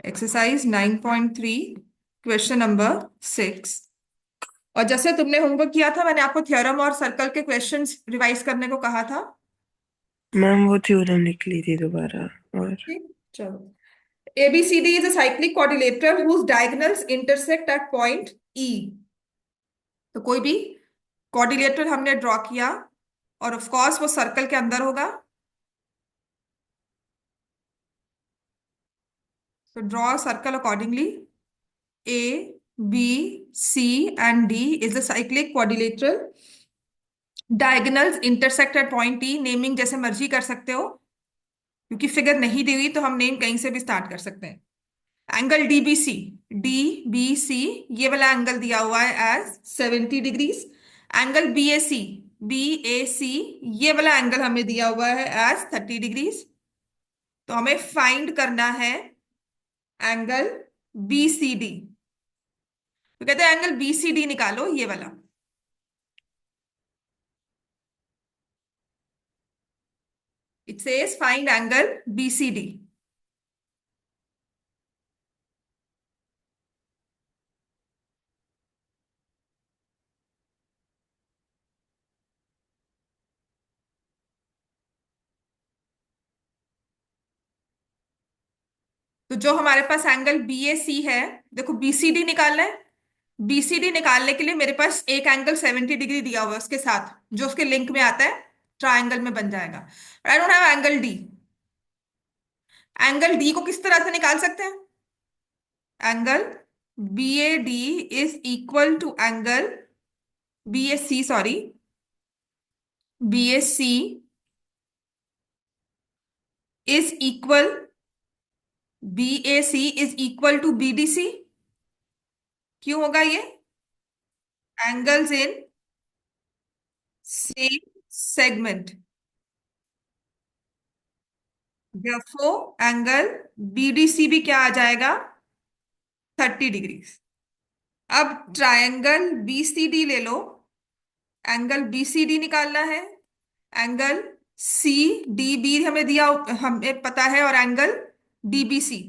Exercise 9.3 question number 6। और जैसे तुमने होमवर्क किया था, मैंने आपको थ्योरम और सर्कल के क्वेश्चंस रिवाइज करने को कहा था। मैम वो थ्योरम निकली थी दोबारा। और ठीक, चलो। ABCD is a cyclic quadrilateral whose diagonals intersect at point E। तो कोई भी क्वाड्रिलेटरल हमने ड्रॉ किया, और ऑफ कोर्स वो सर्कल के अंदर होगा। तो draw circle accordingly. A, B, C and D is a cyclic quadrilateral। Diagonals intersect at point E, naming जैसे मर्जी कर सकते हो, क्योंकि फिगर नहीं दी हुई तो हम नेम कहीं से भी स्टार्ट कर सकते हैं। एंगल डीबीसी, डीबीसी ये वाला एंगल दिया हुआ है as 70 degrees. Angle BAC, BAC ये वाला एंगल हमें दिया हुआ है एज 30 डिग्रीज। तो हमें फाइंड करना है एंगल बीसीडी। तो कहते हैं एंगल बीसीडी निकालो, ये वाला। It says find angle BCD. तो जो हमारे पास एंगल बी ए सी है, देखो बीसीडी निकालना है। बीसीडी निकालने के लिए मेरे पास एक एंगल 70 डिग्री दिया हुआ है उसके साथ, जो उसके लिंक में आता है, ट्राइंगल में बन जाएगा। I don't have angle D. Angle D को किस तरह से निकाल सकते हैं? Angle B A D is equal to angle B A C, sorry, B A C is equal, B A C is equal to B D C. क्यों होगा ये? Angles in same segment, therefore angle BDC भी क्या आ जाएगा? 30 degree. अब triangle BCD ले लो। Angle BCD निकालना है। एंगल सी डी बी हमें दिया, हमें पता है, और angle DBC.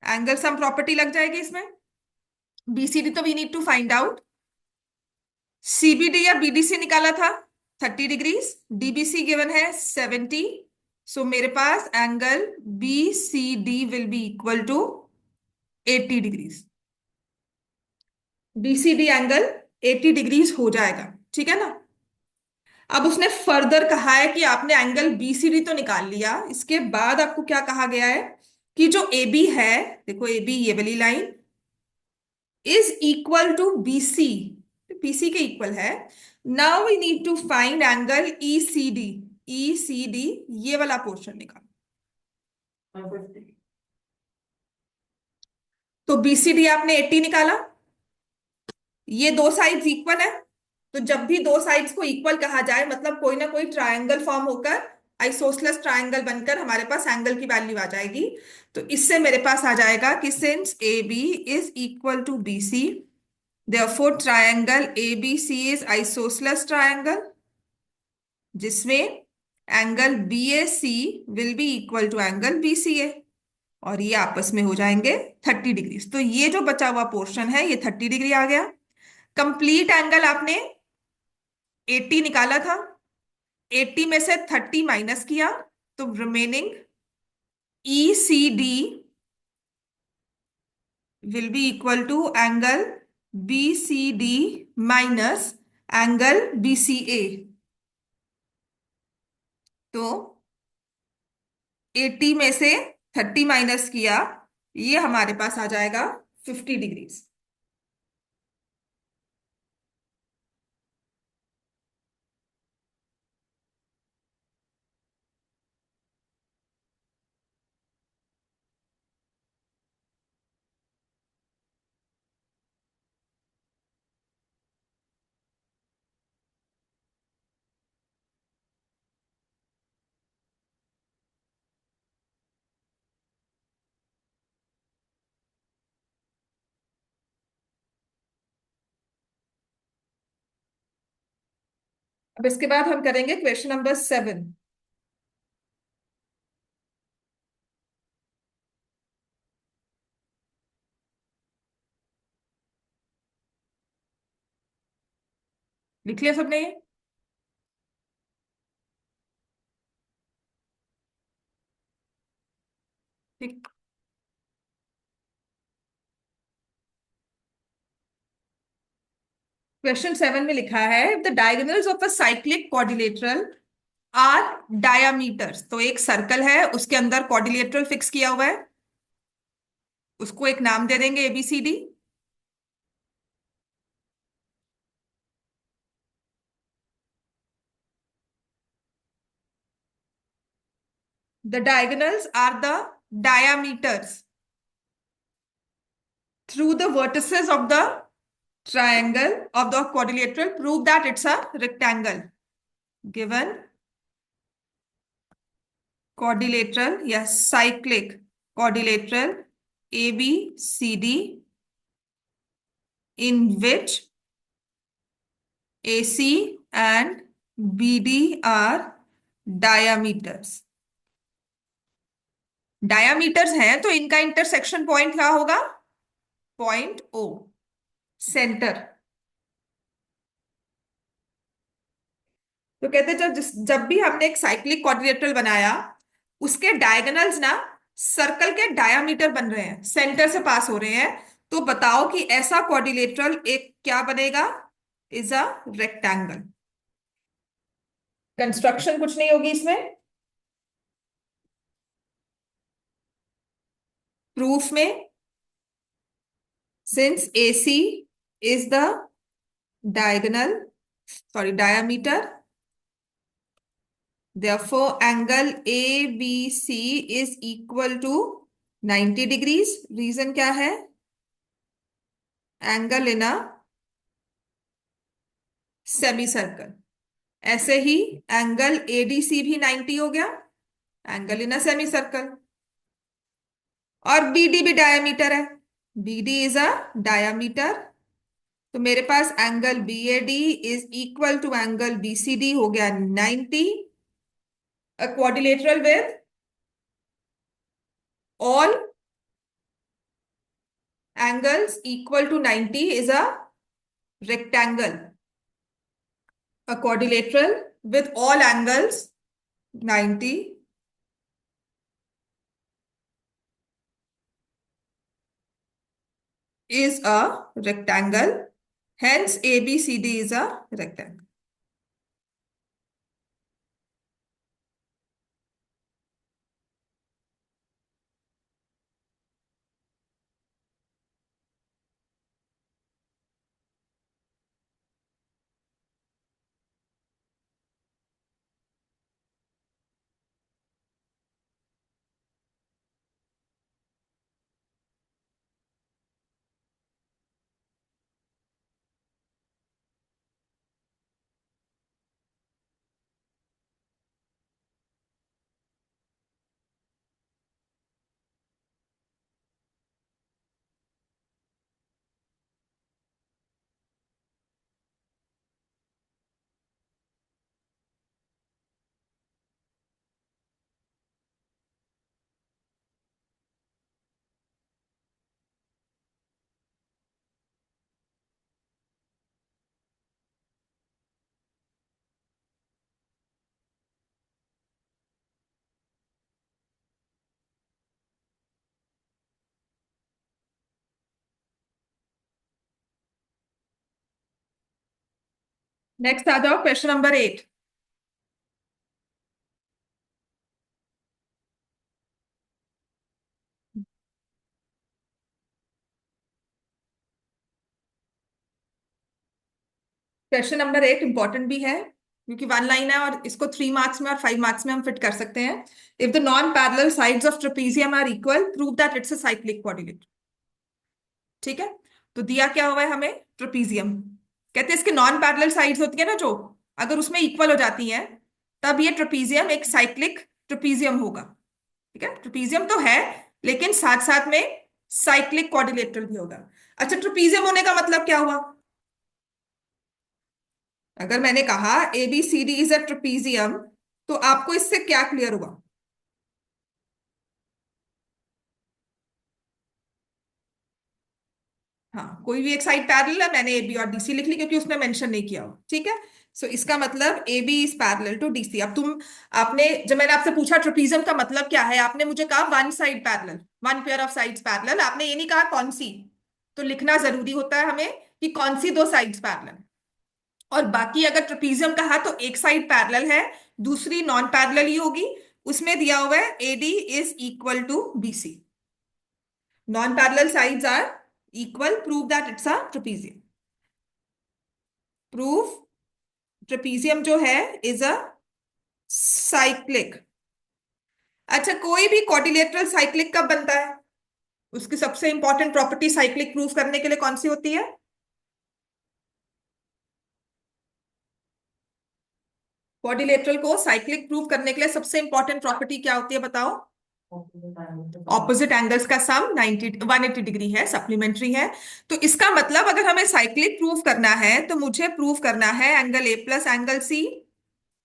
Angle sum property लग जाएगी इसमें। बीसीडी तो we need to find out. CBD या बीडीसी निकाला था 30 डिग्रीज, डीबीसी गिवन है 70। सो मेरे पास angle BCD will be equal to 80 degrees. BCD angle 80 degrees हो जाएगा, ठीक है ना। अब उसने फर्दर कहा है कि आपने एंगल बीसीडी तो निकाल लिया, इसके बाद आपको क्या कहा गया है कि जो ए बी है, देखो ए बी ये वाली line is equal to BC, BC के इक्वल है। Now we need to find angle ECD. ECD ये वाला पोर्शन निकालो। तो बीसीडी आपने 80 निकाला, ये दो साइड्स इक्वल है। तो जब भी दो साइड्स को इक्वल कहा जाए, मतलब कोई ना कोई ट्रायंगल फॉर्म होकर आइसोसलेस ट्रायंगल बनकर हमारे पास एंगल की वैल्यू आ जाएगी। तो इससे मेरे पास आ जाएगा कि since A B is equal to B C, therefore triangle A B C is isosceles triangle, जिसमें angle B A C will be equal to angle B C A, और ये आपस में हो जाएंगे 30 डिग्री। तो ये जो बचा हुआ पोर्शन है ये 30 डिग्री आ गया। कंप्लीट एंगल आपने 80 निकाला था, 80 में से 30 माइनस किया, तो remaining E C D will be equal to angle B C D minus angle B C A. तो 80 में से 30 माइनस किया, ये हमारे पास आ जाएगा 50 डिग्रीज। अब इसके बाद हम करेंगे क्वेश्चन नंबर 7। लिख लिया सबने ये? ठीक। क्वेश्चन 7 में लिखा है the diagonals of a cyclic quadrilateral are diameters. तो एक सर्कल है, उसके अंदर क्वाड्रिलेटरल फिक्स किया हुआ है, उसको एक नाम दे देंगे ABCD। The diagonals are the diameters through the vertices of the triangle of the quadrilateral. Prove that it's a rectangle. Given quadrilateral, yes, cyclic quadrilateral ABCD in which AC and BD are diameters. Diameters हैं तो इनका intersection point क्या होगा? Point O, centre. तो कहते हैं जब भी हमने एक साइक्लिक क्वाड्रिलेटरल बनाया, उसके डायगोनल्स ना सर्कल के डायामीटर बन रहे हैं, सेंटर से पास हो रहे हैं। तो बताओ कि ऐसा क्वाड्रिलेटरल एक क्या बनेगा? Is a rectangle. कंस्ट्रक्शन कुछ नहीं होगी इसमें। प्रूफ में since AC is the diagonal, sorry diameter, therefore angle ABC is equal to 90 degrees। Reason क्या है? Angle in a semi circle. ऐसे ही एंगल ADC भी 90 हो गया, angle in a semi circle. और BD भी डायमीटर है, BD इज अ डायमीटर। तो मेरे पास angle BAD is equal to angle BCD हो गया 90। A quadrilateral with all angles equal to 90 is a rectangle. A quadrilateral with all angles 90 is a rectangle. Hence, ABCD is a rectangle. Next आ जाओ question number 8। Question number 8 important भी है क्योंकि 1 line है और इसको 3 मार्क्स में और 5 मार्क्स में हम फिट कर सकते हैं। If the non parallel sides of trapezium are equal prove that it's a cyclic quadrilateral. ठीक है। तो दिया क्या हुआ है हमें? ट्रेपीजियम। कहते हैं इसके नॉन पैरेलल साइड्स होती है ना, जो अगर उसमें इक्वल हो जाती हैं तब ये ट्रेपीजियम एक साइक्लिक ट्रेपीजियम होगा। ठीक है, ट्रेपीजियम तो है लेकिन साथ साथ में साइक्लिक क्वाड्रिलेटरल भी होगा। अच्छा, ट्रेपीजियम होने का मतलब क्या हुआ? अगर मैंने कहा ABCD इज अ ट्रेपीजियम तो आपको इससे क्या क्लियर हुआ? हाँ, कोई भी एक साइड पैरेलल है, मैंने ए बी और डीसी लिख ली क्योंकि उसने मेंशन नहीं किया हो, ठीक है। सो इसका मतलब A B is parallel to DC. अब तुम, आपने जब मैंने आपसे पूछा ट्रेपीजियम का मतलब क्या है, आपने मुझे कहा one side parallel, one pair of sides parallel, आपने ये नहीं कहा कौन सी। तो लिखना जरूरी होता है हमें कि कौन सी दो साइड्स पैरेलल। और बाकी अगर ट्रेपीजियम कहा तो एक साइड पैरेलल है, दूसरी नॉन पैरेलल ही होगी। उसमें दिया हुआ है AD is equal to BC. Non parallel sides are equal, prove that it's a trapezium. Proof trapezium जो है इज अ साइक्लिक। अच्छा, कोई भी क्वाड्रिलेटरल साइक्लिक कब बनता है? उसकी सबसे इंपॉर्टेंट प्रॉपर्टी साइक्लिक प्रूफ करने के लिए कौन सी होती है? क्वाड्रिलेटरल को साइक्लिक प्रूफ करने के लिए सबसे इंपॉर्टेंट प्रॉपर्टी क्या होती है, बताओ? ऑपोजिट एंगल्स का सम 90 180 डिग्री है, सप्लीमेंट्री है। तो इसका मतलब अगर हमें साइक्लिक प्रूफ करना है तो मुझे प्रूफ करना है angle A plus angle C,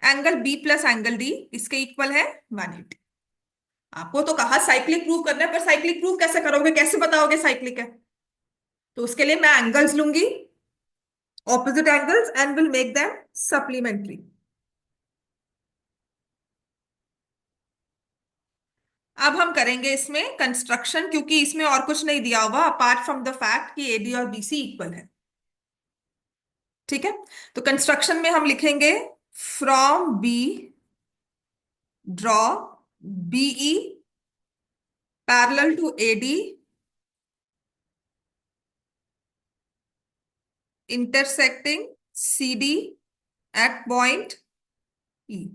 angle B plus angle D इसके इक्वल है 180। आपको तो कहा साइक्लिक प्रूफ करना है, पर साइक्लिक प्रूफ कैसे करोगे, कैसे बताओगे साइक्लिक है? तो उसके लिए मैं एंगल्स लूंगी, opposite angles, and will make them supplementary. अब हम करेंगे इसमें कंस्ट्रक्शन, क्योंकि इसमें और कुछ नहीं दिया हुआ अपार्ट फ्रॉम द फैक्ट कि एडी और बीसी इक्वल है। ठीक है, तो कंस्ट्रक्शन में हम लिखेंगे from B draw BE parallel to AD intersecting CD at point E.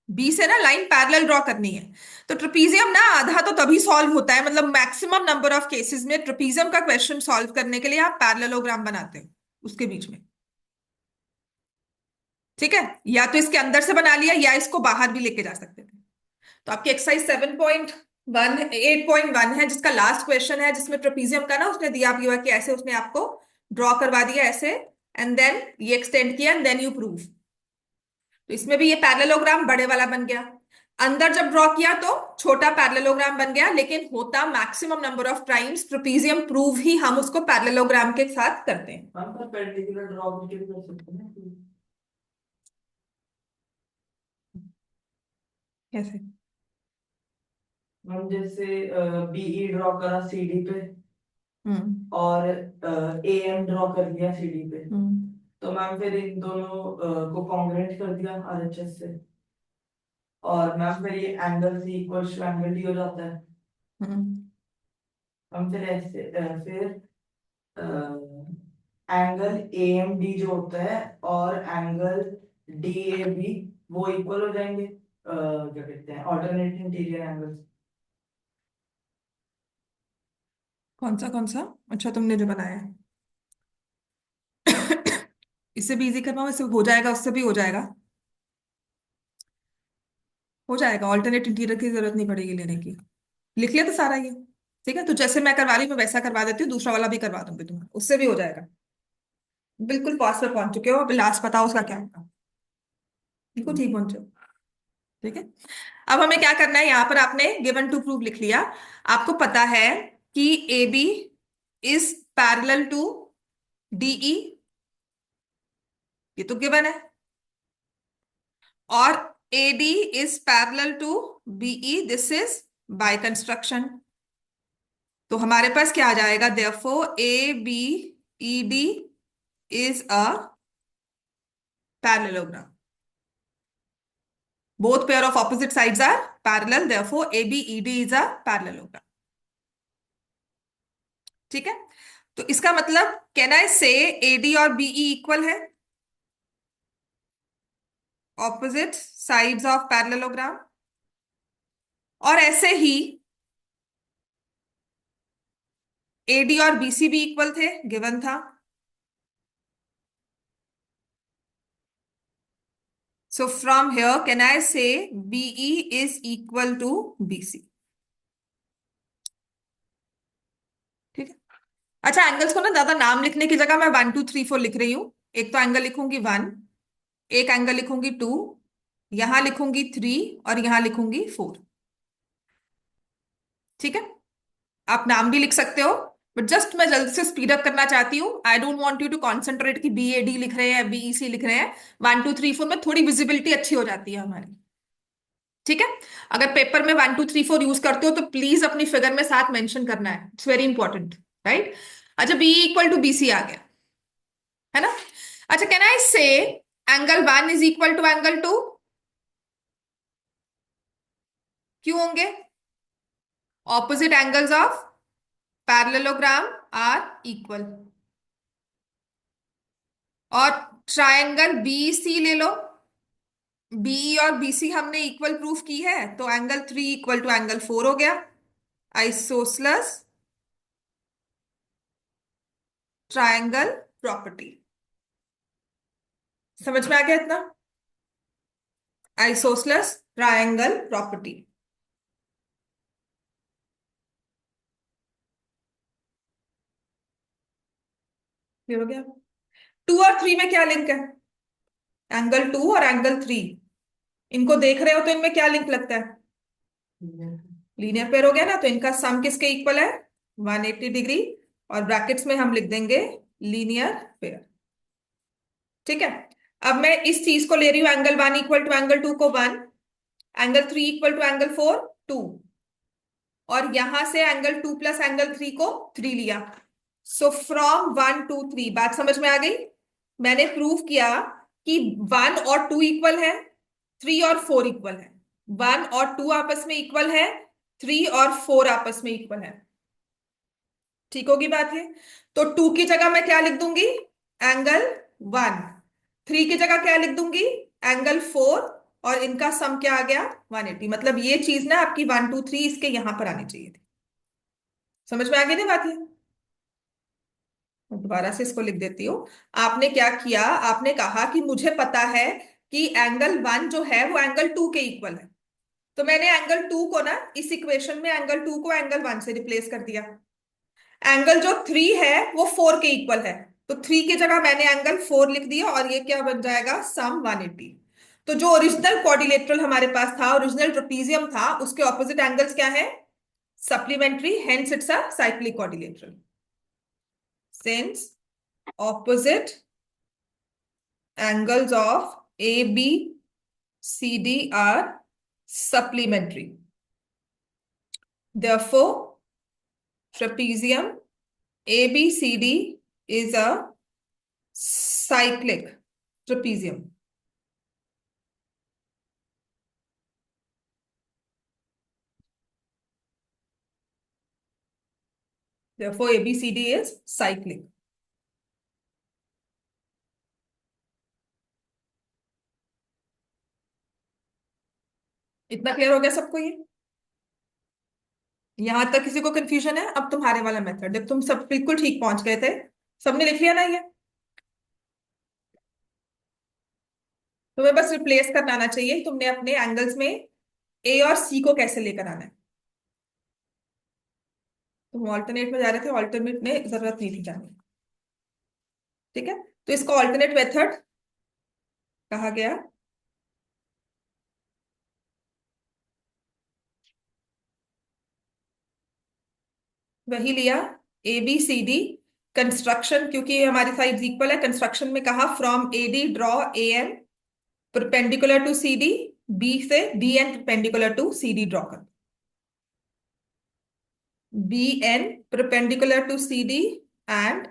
B से ना लाइन पैरेलल ड्रॉ करनी है। तो ट्रेपीजियम ना आधा तो तभी सॉल्व होता है, मतलब मैक्सिमम नंबर ऑफ केसेस में ट्रेपीजियम का क्वेश्चन सॉल्व करने के लिए आप पैरेललोग्राम बनाते हो उसके बीच में। ठीक है, या तो इसके अंदर से बना लिया या इसको बाहर भी लेके जा सकते थे। तो आपकी एक्सरसाइज 7.1 8.1 है, जिसका लास्ट क्वेश्चन है, जिसमें ट्रेपीजियम का ना उसने दिया भी हुआ कि ऐसे उसने आपको ड्रॉ करवा दिया ऐसे, एंड देन ये एक्सटेंड किया एंड देन यू प्रूव। तो इसमें भी ये पैरेललोग्राम बड़े वाला बन गया। अंदर जब ड्रॉ किया तो छोटा पैरेललोग्राम बन गया, लेकिन होता maximum number of times trapezium prove ही हम उसको पैरेललोग्राम के साथ करते हैं। हम पर पर्टिकुलर ड्रॉ भी कर सकते हैं ना। कैसे? हम जैसे बीई ड्रॉ करा सीडी पे हम्म। और ए एम ड्रॉ कर दिया सीडी पे, हम्म। तो मैम फिर इन दोनों को कॉन्ग्रुएंट कर दिया आरएचएस से, और मैम फिर ये angle C equals to angle D हो जाता है। हम्म। हम फिर ऐसे फिर एंगल ए एम डी जो होता है और एंगल डी ए बी वो इक्वल हो जाएंगे, क्या कहते हैं, ऑल्टरनेट इंटीरियर एंगल्स। कौन सा कौन सा? अच्छा, तुमने जो बनाया है। इससे भी इजी करवाओ, इससे हो जाएगा, उससे भी हो जाएगा। हो जाएगा, ऑल्टरनेट इंटीरियर की जरूरत नहीं पड़ेगी लेने की। लिख लिया तो सारा ये। ठीक है, तो जैसे मैं करवा रही हूँ मैं वैसा करवा देती हूँ, दूसरा वाला भी करवा दूंगी तुम्हें, उससे भी हो जाएगा। बिल्कुल पास पर पहुंच चुके हो, अब लास्ट बताओ उसका क्या होगा। बिल्कुल ठीक पहुंचे हो। ठीक है, अब हमें क्या करना है, यहां पर आपने गिवन टू प्रूव लिख लिया। आपको पता है कि A B is parallel to DE, ये तो गिवन है। और AD is parallel to BE, this is by construction. तो हमारे पास क्या आ जाएगा, therefore ABED is a parallelogram. Both pair of opposite sides are parallel, therefore ABED is a parallelogram. ठीक है, तो इसका मतलब कैन आई से AD और BE इक्वल है, ऑपोजिट साइड्स ऑफ पैरेललोग्राम। और ऐसे ही AD और BC भी इक्वल थे, गिवन था। So from here, can I say BE is equal to BC? ठीक है। अच्छा, एंगल्स को ना ज्यादा नाम लिखने की जगह मैं 1 2 3 4 लिख रही हूं। एक तो एंगल लिखूंगी 1, एक एंगल लिखूंगी 2, यहां लिखूंगी 3 और यहां लिखूंगी 4। ठीक है, आप नाम भी लिख सकते हो, बट जस्ट मैं जल्द से स्पीड अप करना चाहती हूँ। I don't want you to concentrate कि BAD लिख रहे हैं, BEC लिख रहे हैं। 1 2 3 4 में थोड़ी विजिबिलिटी अच्छी हो जाती है हमारी। ठीक है। अगर पेपर में 1 2 3 4 यूज करते हो तो प्लीज अपनी फिगर में साथ मेंशन करना है, इट्स वेरी इंपॉर्टेंट। राइट। अच्छा, BE = BC आ गया, है ना। अच्छा, can I say angle 1 = angle 2? क्यों होंगे? Opposite angles of parallelogram are equal. और ट्रायंगल BC ले लो, BE और BC हमने इक्वल प्रूफ की है, तो एंगल 3 = एंगल 4 हो गया। Isosceles triangle property. समझ में आ गया इतना? Isosceles triangle property. क्लियर हो गया? 2 और 3 में क्या लिंक है? एंगल 2 और एंगल 3, इनको देख रहे हो तो इनमें क्या लिंक लगता है? लीनियर पेयर हो गया ना। तो इनका सम किसके इक्वल है? 180 डिग्री। और ब्रैकेट्स में हम लिख देंगे लीनियर पेयर। ठीक है। अब मैं इस चीज को ले रही हूँ, एंगल 1 = एंगल 2 को 1, एंगल 3 = एंगल 4 2, और यहां से एंगल 2 + एंगल 3 को 3 लिया। सो फ्रॉम 1 2 3 बात समझ में आ गई? मैंने प्रूव किया कि 1 और 2 इक्वल है, 3 और 4 इक्वल है, 1 और 2 आपस में इक्वल है, 3 और 4 आपस में इक्वल है। ठीक होगी बात ये? तो 2 की जगह मैं क्या लिख दूंगी? एंगल 1। 3 की जगह क्या लिख दूंगी? एंगल 4। और इनका सम क्या आ गया? 180। मतलब ये चीज ना आपकी 1 2 3 इसके यहां पर आनी चाहिए थी। समझ में आ गई ना बात ये? मैं दोबारा से इसको लिख देती हूँ। आपने क्या किया? आपने कहा कि मुझे पता है कि एंगल 1 जो है वो एंगल 2 के इक्वल है। तो मैंने एंगल 2 को ना इस इक्वेशन में एंगल 2 को एंगल 1 से रिप्लेस कर दिया। एंगल जो 3 है वो 4 के इक्वल है, तो 3 की जगह मैंने एंगल 4 लिख दिया, और ये क्या बन जाएगा? सम 180। तो जो ओरिजिनल क्वाड्रिलेटरल हमारे पास था, ओरिजिनल ट्रेपीजियम था, उसके ऑपोजिट एंगल्स क्या है? Supplementary, hence it's a cyclic quadrilateral. Since opposite angles of ABCD are supplementary, therefore trapezium ABCD is a cyclic trapezium. Therefore ABCD is cyclic. इतना क्लियर हो गया सबको ये? यहां तक किसी को कंफ्यूजन है? अब तुम्हारे वाला मेथड, जब तुम सब बिल्कुल ठीक पहुंच गए थे, सबने लिख लिया ना ये? तुम्हें बस रिप्लेस करना आना चाहिए तुमने अपने एंगल्स में ए और सी को कैसे लेकर आना है। तुम ऑल्टरनेट में जा रहे थे, ऑल्टरनेट में जरूरत नहीं थी जाने। ठीक है। तो इसको ऑल्टरनेट मेथड कहा गया। वही लिया, ABCD कंस्ट्रक्शन, क्योंकि ये हमारी साइड इक्वल है। कंस्ट्रक्शन में कहा from AD draw AM perpendicular to CD, B से BN perpendicular to CD draw कर। BN perpendicular to CD and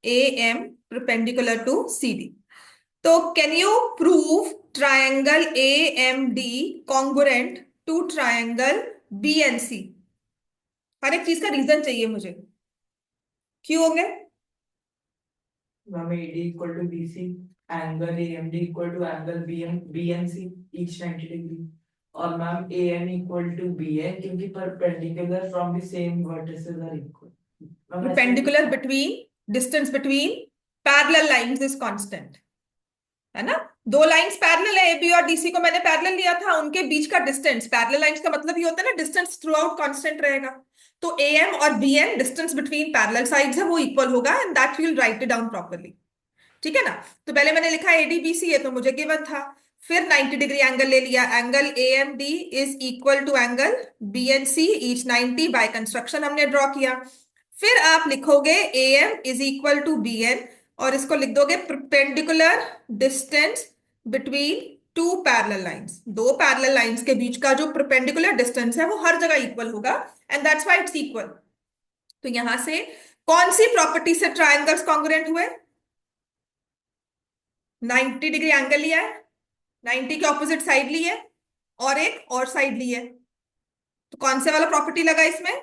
AM perpendicular to CD। तो can you prove triangle AMD congruent to triangle BNC? हर एक चीज का reason चाहिए मुझे। क्यों हो गए? Ma'am AD = BC, angle AMD = angle BNC each 90 degree, और मैम AM = BN क्योंकि perpendicular from the same vertices are equal. Perpendicular between, distance between parallel lines is constant, है ना। दो लाइंस पैरेलल है, AB और DC को मैंने parallel लिया था, उनके बीच का डिस्टेंस, पैरेलल लाइंस का मतलब ये होता है ना डिस्टेंस थ्रू आउट कांस्टेंट रहेगा। तो AM और BN distance between parallel sides है, वो इक्वल होगा, and that will write it down properly. ठीक है ना। तो पहले मैंने लिखा ADBC, ये तो मुझे गिवन था। फिर 90 डिग्री एंगल ले लिया, angle AMD is equal to angle BNC each 90, by construction हमने ड्रॉ किया। फिर आप लिखोगे AM is equal to BN, और इसको लिख दोगे perpendicular distance between two parallel lines. दो पैरेलल लाइंस के बीच का जो परपेंडिकुलर डिस्टेंस है वो हर जगह इक्वल होगा, and that's why it's equal. तो यहां से कौन सी प्रॉपर्टी से ट्रायंगल्स कॉन्ग्रुएंट हुए? 90 डिग्री एंगल लिया है, 90 के ऑपोजिट साइड ली है, और एक और साइड ली है, तो कौन से वाला प्रॉपर्टी लगा इसमें?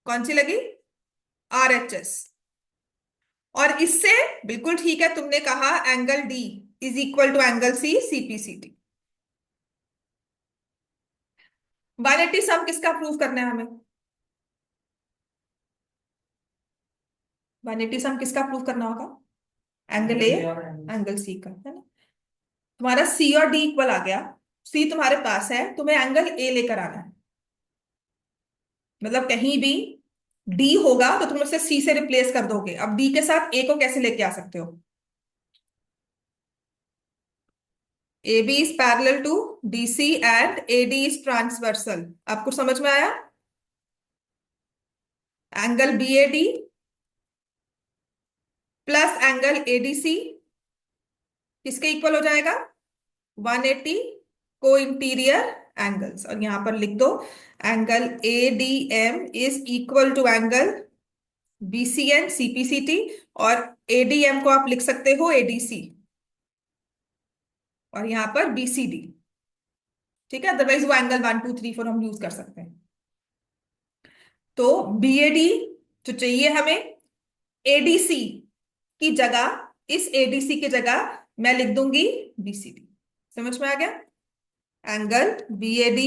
कौन सी लगी? RHS। और इससे बिल्कुल ठीक है, तुमने कहा angle D is equal to angle C CPCT। 180 sum किसका प्रूव करना है हमें? 180 सम किसका प्रूव करना होगा? एंगल A और एंगल C का, है ना? तुम्हारा C और D इक्वल आ गया। C तुम्हारे पास है, तुम्हें एंगल A लेकर आना है। मतलब कहीं भी D होगा तो तुम उसे C से रिप्लेस कर दोगे। अब D के साथ A को कैसे लेके आ सकते हो? AB is parallel to DC and AD is transversal। आपको समझ में आया? Angle BAD plus angle ADC किसके इक्वल हो जाएगा? 180 को इंटीरियर एंगल्स। और यहां पर लिख दो angle ADM is equal to angle BCN CPCT, और ADM को आप लिख सकते हो ADC, और यहां पर BCD। ठीक है, अदरवाइज वो एंगल 1 2 3 4 हम यूज कर सकते हैं। तो BAD जो चाहिए हमें, ADC की जगह, इस ADC की जगह मैं लिख दूंगी BCD। समझ में आ गया? एंगल BAD,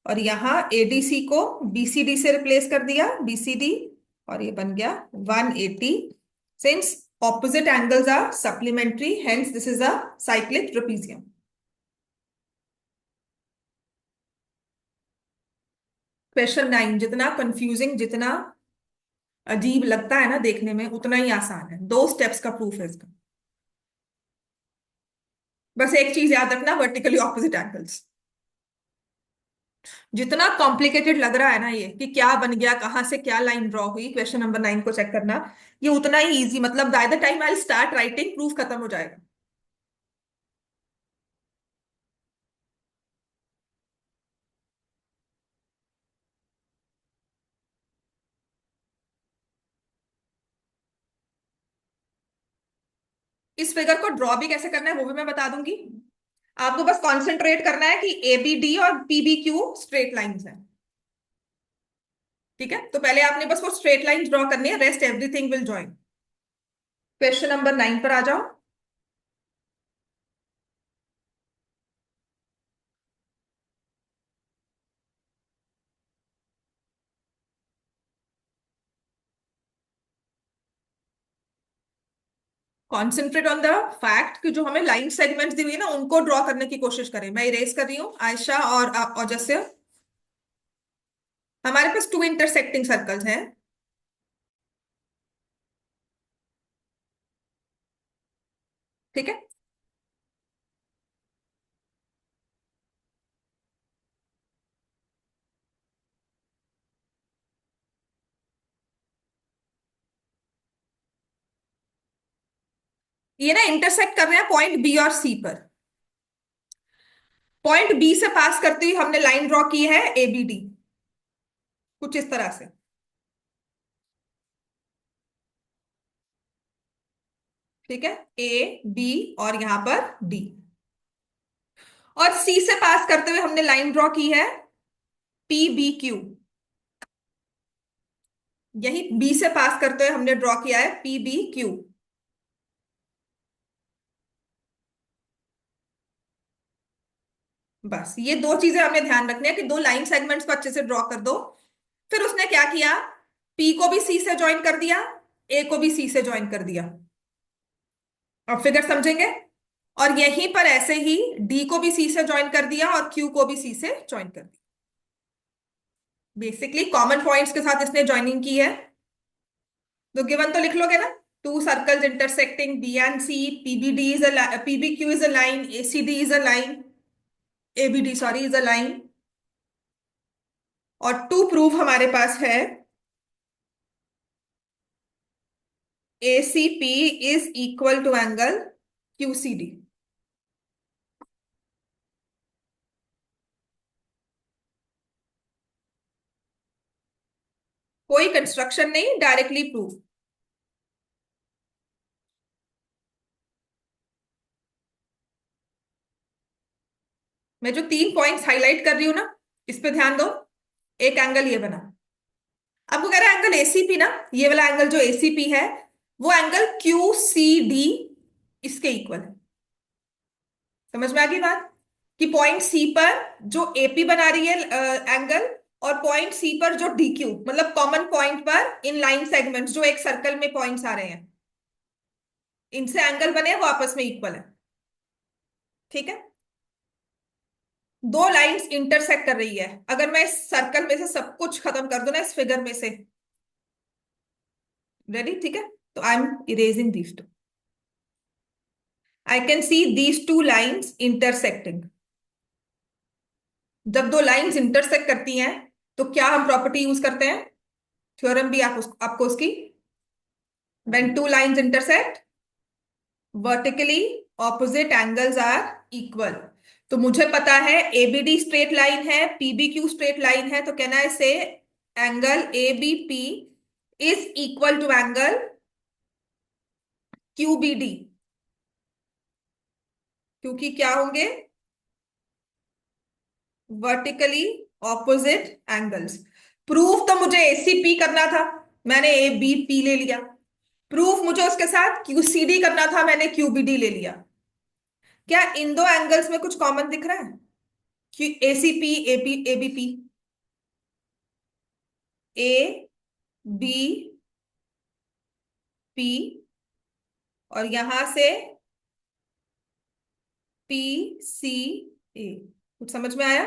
और यहां ADC को BCD से रिप्लेस कर दिया, BCD, और ये बन गया 180। Since opposite angles are supplementary, hence this is a cyclic trapezium. Question 9 जितना कंफ्यूजिंग, जितना अजीब लगता है ना देखने में, उतना ही आसान है। 2 स्टेप्स का प्रूफ है इसका। बस एक चीज याद रखना, वर्टिकली ऑपोजिट एंगल्स। जितना कॉम्प्लिकेटेड लग रहा है ना ये, कि क्या बन गया, कहां से क्या लाइन ड्रॉ हुई, क्वेश्चन नंबर 9 को चेक करना, ये उतना ही इजी। मतलब by the time I start writing, proof खत्म हो जाएगा। इस फिगर को ड्रॉ भी कैसे करना है वो भी मैं बता दूंगी। आपको बस कॉन्सेंट्रेट करना है कि ABD और PBQ स्ट्रेट लाइंस हैं। ठीक है, तो पहले आपने बस वो स्ट्रेट लाइन ड्रॉ करनी है, rest everything will join. Question number 9 पर आ जाओ। कॉन्सेंट्रेट ऑन द फैक्ट कि जो हमें लाइन सेगमेंट्स दी हुई है ना, उनको ड्रॉ करने की कोशिश करें। मैं इरेज कर रही हूँ, आयशा और औजस्य। हमारे पास 2 इंटरसेक्टिंग सर्कल्स हैं। ठीक है, ये ना इंटरसेक्ट कर रहे हैं पॉइंट B और C पर। पॉइंट B से पास करते हुए हमने लाइन ड्रॉ की है ABD, कुछ इस तरह से। ठीक है, AB और यहां पर D। और C से पास करते हुए हमने लाइन ड्रॉ की है PBQ। यही B से पास करते हुए हमने ड्रॉ किया है PBQ। बस ये 2 चीजें हमें ध्यान रखनी है कि 2 लाइन सेगमेंट्स को अच्छे से ड्रॉ कर दो। फिर उसने क्या किया, P को भी C से ज्वाइन कर दिया, A को भी C से ज्वाइन कर दिया। अब फिगर समझेंगे। और यहीं पर ऐसे ही D को भी C से ज्वाइन कर दिया और Q को भी C से ज्वाइन कर दिया। बेसिकली कॉमन पॉइंट्स के साथ इसने ज्वाइनिंग की है। तो गिवन तो लिख लोगे ना, 2 circles intersecting B and C, PBD is a PBQ is a line, ACD is a line, ABD sorry is a line, और टू प्रूव हमारे पास है ACP is equal to angle QCD। कोई कंस्ट्रक्शन नहीं, डायरेक्टली प्रूव। मैं जो 3 points highlight कर रही हूं ना, इस पे ध्यान दो। एक एंगल ये बना, अब वो कह रहा है एंगल ACP ना, ये वाला एंगल जो ACP है वो एंगल QCD इसके इक्वल है। समझ में आ गई बात? कि पॉइंट C पर जो AP बना रही है एंगल, और पॉइंट C पर जो DQ, मतलब कॉमन पॉइंट पर इन लाइन सेगमेंट्स जो एक सर्कल में पॉइंट्स आ रहे हैं, इनसे एंगल बने वो आपस में इक्वल है। ठीक है, दो लाइंस इंटरसेक्ट कर रही है। अगर मैं इस सर्कल में से सब कुछ खत्म कर दूं ना, इस फिगर में से, रेडी? ठीक है, तो I am erasing these two. I can see these two lines intersecting. जब दो लाइंस इंटरसेक्ट करती हैं तो क्या हम प्रॉपर्टी यूज करते हैं? थ्योरम भी आपको उसकी, when two lines intersect vertically opposite angles are equal. तो मुझे पता है ABD स्ट्रेट लाइन है, PBQ स्ट्रेट लाइन है, तो कहना है say angle ABP is equal to angle QBD, क्योंकि क्या होंगे? Vertically opposite angles. प्रूफ तो मुझे ACP करना था, मैंने ABP ले लिया। प्रूफ मुझे उसके साथ QCD करना था, मैंने QBD ले लिया। क्या इन दो एंगल्स में कुछ कॉमन दिख रहा है? कि ACP ABP, ABP, और यहां से PCA। कुछ समझ में आया?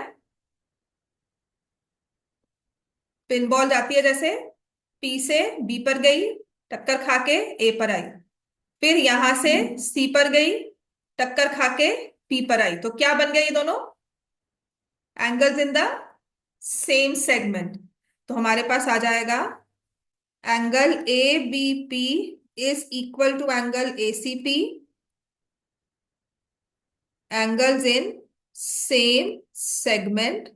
पिन बॉल जाती है जैसे, P से B पर गई, टक्कर खा के A पर आई, फिर यहां से C पर गई, टक्कर खा के P पर आई, तो क्या बन गए ये दोनों? Angles in the same segment. तो हमारे पास आ जाएगा angle ABP is equal to angle ACP, angles in same segment.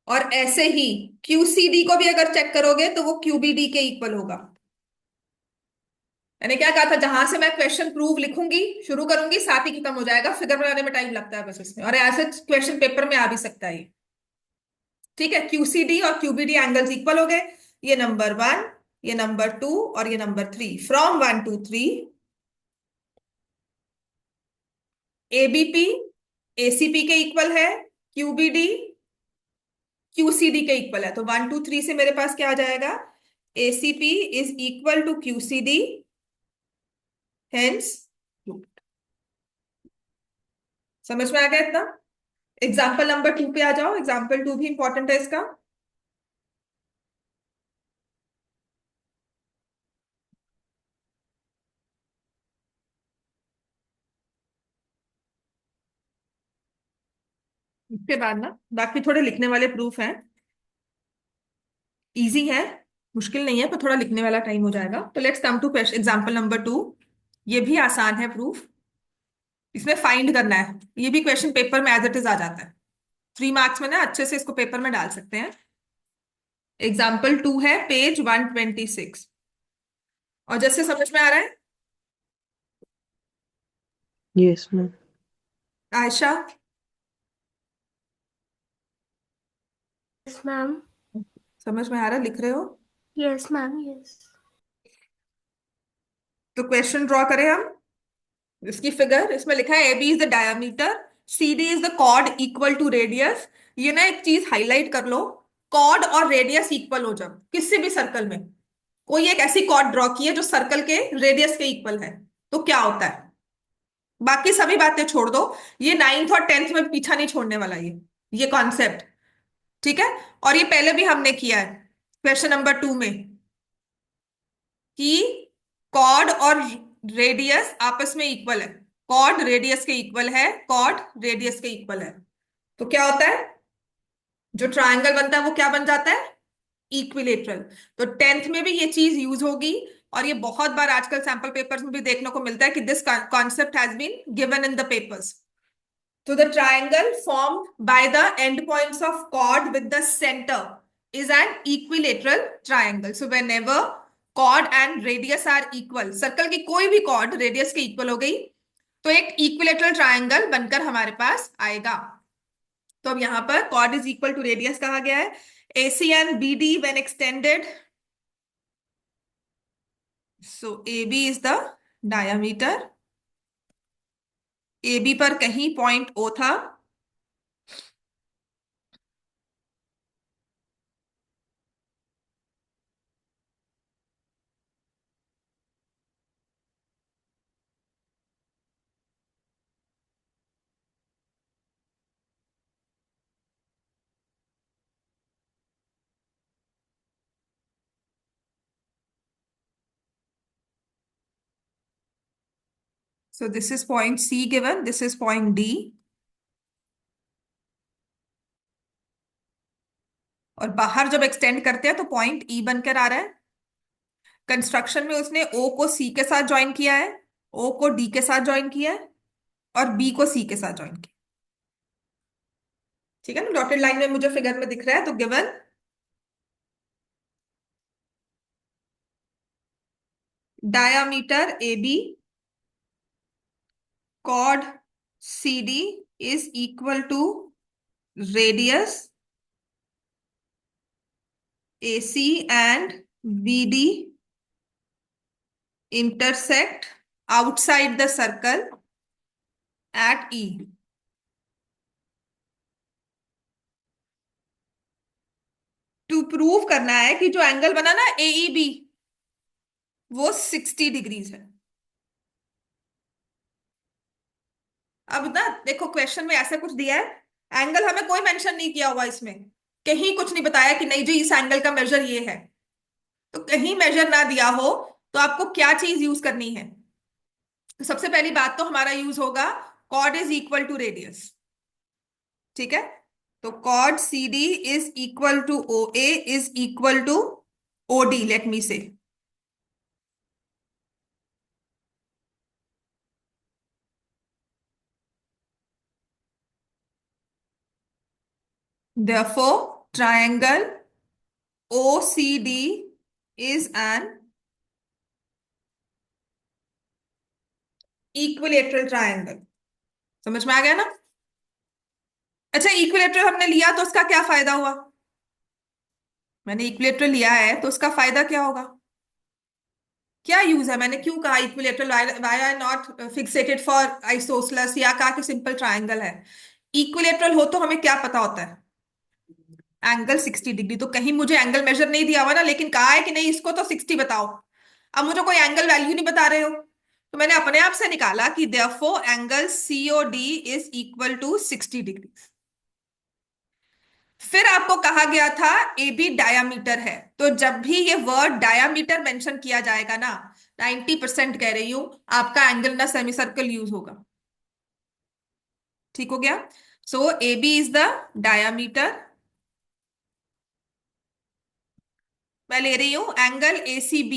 और ऐसे ही QCD को भी अगर चेक करोगे तो वो QBD के इक्वल होगा। मैंने क्या कहा था, जहां से मैं क्वेश्चन प्रूव लिखूंगी, शुरू करूंगी, साथ ही खत्म हो जाएगा। फिगर बनाने में टाइम लगता है बस इसमें, और ऐसे क्वेश्चन पेपर में आ भी सकता है ये। ठीक है, QCD और QBD एंगल्स इक्वल हो गए। ये नंबर 1, ये नंबर 2 और ये number 3। From 1 to 3 ABP ACP के इक्वल है, QBD QCD के इक्वल है। तो 1 2 3 से मेरे पास क्या आ जाएगा? ACP is equal to QCD, hence. समझ में आ गया इतना? एग्जाम्पल नंबर 2 पे आ जाओ। एग्जाम्पल 2 भी इंपॉर्टेंट है इसका। इसके बाद ना बाकी थोड़े लिखने वाले प्रूफ हैं, इजी है, मुश्किल नहीं है, पर थोड़ा लिखने वाला टाइम हो जाएगा। तो let's come to question example number 2। ये भी आसान है प्रूफ, इसमें फाइंड करना है। ये भी क्वेश्चन पेपर में एज इट इज आ जाता है, 3 मार्क्स में ना अच्छे से इसको पेपर में डाल सकते हैं। एग्जाम्पल 2 है पेज 126। और जैसे समझ में आ रहा है? Yes, ma'am. Ayesha, Yes, ma'am. समझ में आ रहा है? लिख रहे हो? Yes, ma'am. Yes. तो क्वेश्चन ड्रॉ करें हम। इसकी फिगर, इसमें लिखा है AB is the diameter, CD is the chord equal to radius. ये ना एक चीज हाईलाइट कर लो, कॉर्ड और रेडियस इक्वल हो जब किसी भी सर्कल में, कोई एक ऐसी कॉर्ड ड्रॉ की है जो सर्कल के रेडियस के इक्वल है, तो क्या होता है? बाकी सभी बातें छोड़ दो, ये 9th और 10th में पीछा नहीं छोड़ने वाला ये कॉन्सेप्ट। ठीक है, और ये पहले भी हमने किया है क्वेश्चन नंबर 2 में, कि कॉर्ड और रेडियस आपस में इक्वल है, कॉर्ड रेडियस के इक्वल है, कॉर्ड रेडियस के इक्वल है। तो क्या होता है? जो ट्रायंगल बनता है वो क्या बन जाता है, इक्विलेटरल। तो 10th में भी ये चीज यूज होगी, और ये बहुत बार आजकल सैंपल पेपर्स में भी देखने को मिलता है कि this concept has been given in the papers. तो the triangle formed by the end points of chord with the center is an equilateral triangle. So whenever chord and radius are equal, circle की कोई भी chord radius के equal हो गई तो एक equilateral triangle बनकर हमारे पास आएगा। तो अब यहां पर chord is equal to radius कहा गया है। AC and BD when extended, so AB is the diameter, AB पर कहीं पॉइंट O था, so this is point C given, this is point D, और बाहर जब एक्सटेंड करते हैं तो पॉइंट E बनकर आ रहा है। कंस्ट्रक्शन में उसने O को C के साथ ज्वाइन किया है, O को D के साथ ज्वाइन किया है, और B को C के साथ ज्वाइन किया। ठीक है ना, डॉटेड लाइन में मुझे फिगर में दिख रहा है। तो given diameter AB, chord CD is equal to radius AC and BD intersect outside the circle at E. To prove करना है कि जो एंगल बना ना AEB वो 60 डिग्रीज है। अब ना देखो क्वेश्चन में ऐसा कुछ दिया है, एंगल हमें कोई मेंशन नहीं किया हुआ इसमें, कहीं कुछ नहीं बताया कि नहीं जी इस एंगल का मेजर ये है। तो कहीं मेजर ना दिया हो तो आपको क्या चीज यूज करनी है। तो सबसे पहली बात तो हमारा यूज होगा chord is equal to radius. ठीक है, तो chord CD is equal to OA is equal to OD, let me say. Therefore, triangle OCD is an equilateral triangle। समझ में आ गया ना। अच्छा, इक्विलेटरल हमने लिया तो उसका क्या फायदा हुआ, मैंने इक्विलेटरल लिया है तो उसका फायदा क्या होगा, क्या यूज है, मैंने क्यों कहा equilateral, why are not fixated for isosceles, या कहा कि सिंपल ट्राइंगल है। इक्विलेटरल हो तो हमें क्या पता होता है, एंगल 60 डिग्री। तो कहीं मुझे एंगल मेजर नहीं दिया हुआ ना, लेकिन कहा है कि नहीं इसको तो 60 बताओ। अब मुझे कोई एंगल वैल्यू नहीं बता रहे हो, तो मैंने अपने आप से निकाला कि therefore angle COD is equal to 60 degree. फिर आपको कहा गया था AB डायामीटर है, तो जब भी ये वर्ड डायामीटर मेंशन किया जाएगा ना, 90% कह रही हूं आपका एंगल ना सेमी सर्कल यूज होगा। ठीक हो गया। सो AB इज द डायामीटर, मैं ले रही हूं angle ACB।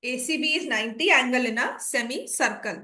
ACB is 90 angle in a semicircle।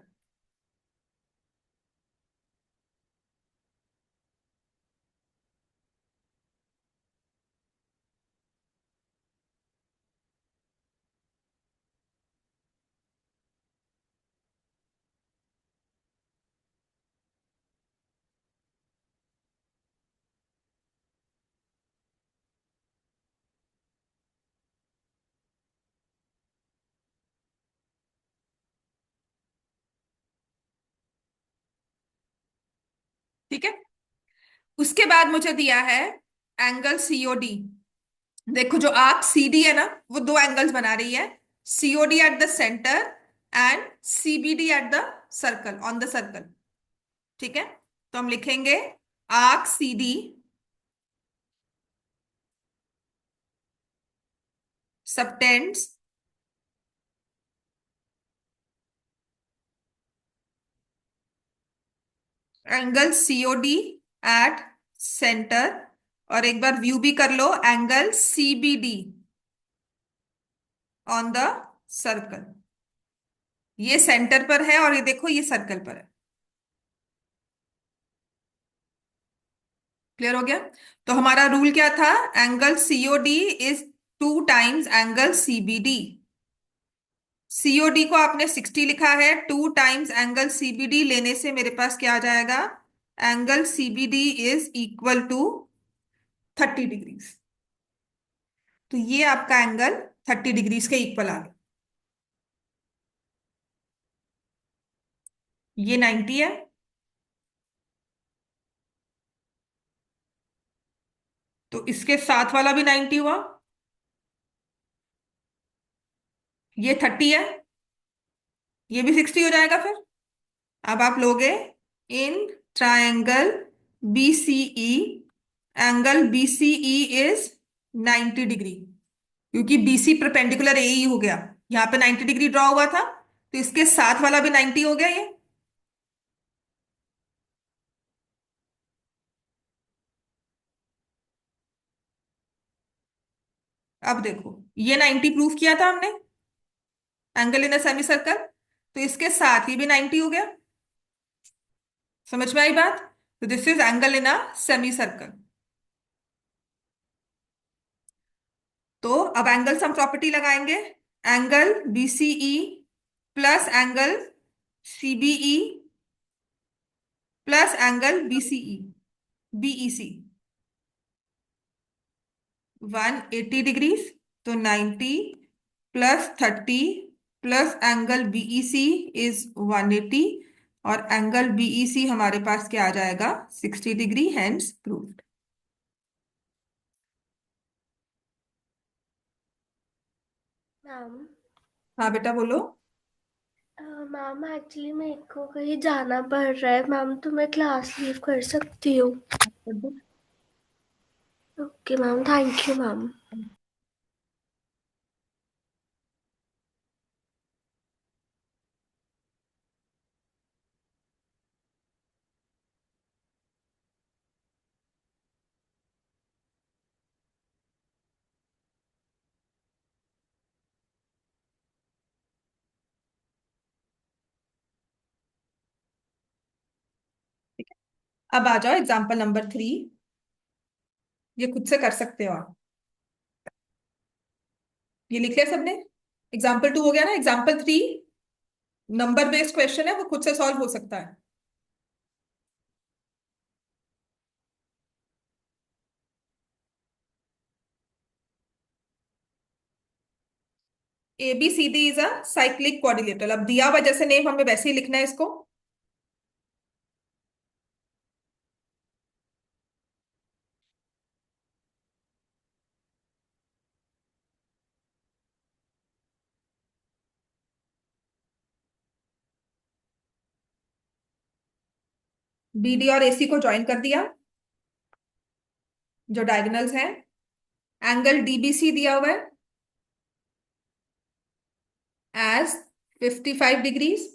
ठीक है, उसके बाद मुझे दिया है एंगल COD। देखो जो आर्क CD है ना, वो दो एंगल्स बना रही है, COD at the centre and CBD at the circle, on the circle. ठीक है, तो हम लिखेंगे arc CD subtends angle COD at centre, और एक बार व्यू भी कर लो, angle CBD on the circle. ये सेंटर पर है और ये देखो ये सर्कल पर है। क्लियर हो गया? तो हमारा रूल क्या था? Angle COD is 2 times angle CBD. COD को आपने 60 लिखा है, 2 टाइम्स एंगल सीबीडी लेने से मेरे पास क्या आ जाएगा? Angle CBD is equal to 30 degrees. तो ये आपका एंगल 30 डिग्रीज के इक्वल आ गया। ये 90 है, तो इसके साथ वाला भी 90 हुआ। ये 30 है, ये भी 60 हो जाएगा फिर। अब आप लोगे in triangle BCE, angle BCE is 90 degree, क्योंकि बीसी परपेंडिकुलर एई हो गया, यहाँ पे 90 डिग्री ड्रॉ हुआ था, तो इसके साथ वाला भी 90 हो गया ये। अब देखो, ये 90 प्रूफ किया था हमने, angle in a semi circle, तो इसके साथ ही भी 90 हो गया। समझ में आई बात? तो this is angle in a semi circle. तो अब एंगल सम प्रॉपर्टी लगाएंगे। Angle BCE plus angle CBE plus angle BCE BEC 180 degrees, तो 90 plus 30 plus angle BEC is 180, और एंगल बीईसी हमारे पास क्या आ जाएगा? 60 डिग्री, हैंस प्रूव्ड। मैम हाँ बेटा बोलो। मैम एक्चुअली मेरे को कहीं जाना पड़ रहा है मैम, तो मैं क्लास लीव कर सकती हूँ? Okay ma'am, thank you ma'am. अब आ जाओ एग्जाम्पल नंबर 3, ये खुद से कर सकते हो आप। ये लिख लिया सबने? एग्जाम्पल 2 हो गया ना। एग्जाम्पल 3 नंबर बेस्ड क्वेश्चन है, वो खुद से सॉल्व हो सकता है। A B C D is a cyclic quadrilateral. अब दिया हुआ जैसे नेम हमें वैसे ही लिखना है इसको। बीडी और एसी को ज्वाइन कर दिया, जो डायगोनल्स हैं। एंगल डीबीसी दिया हुआ है एज 55 डिग्रीज।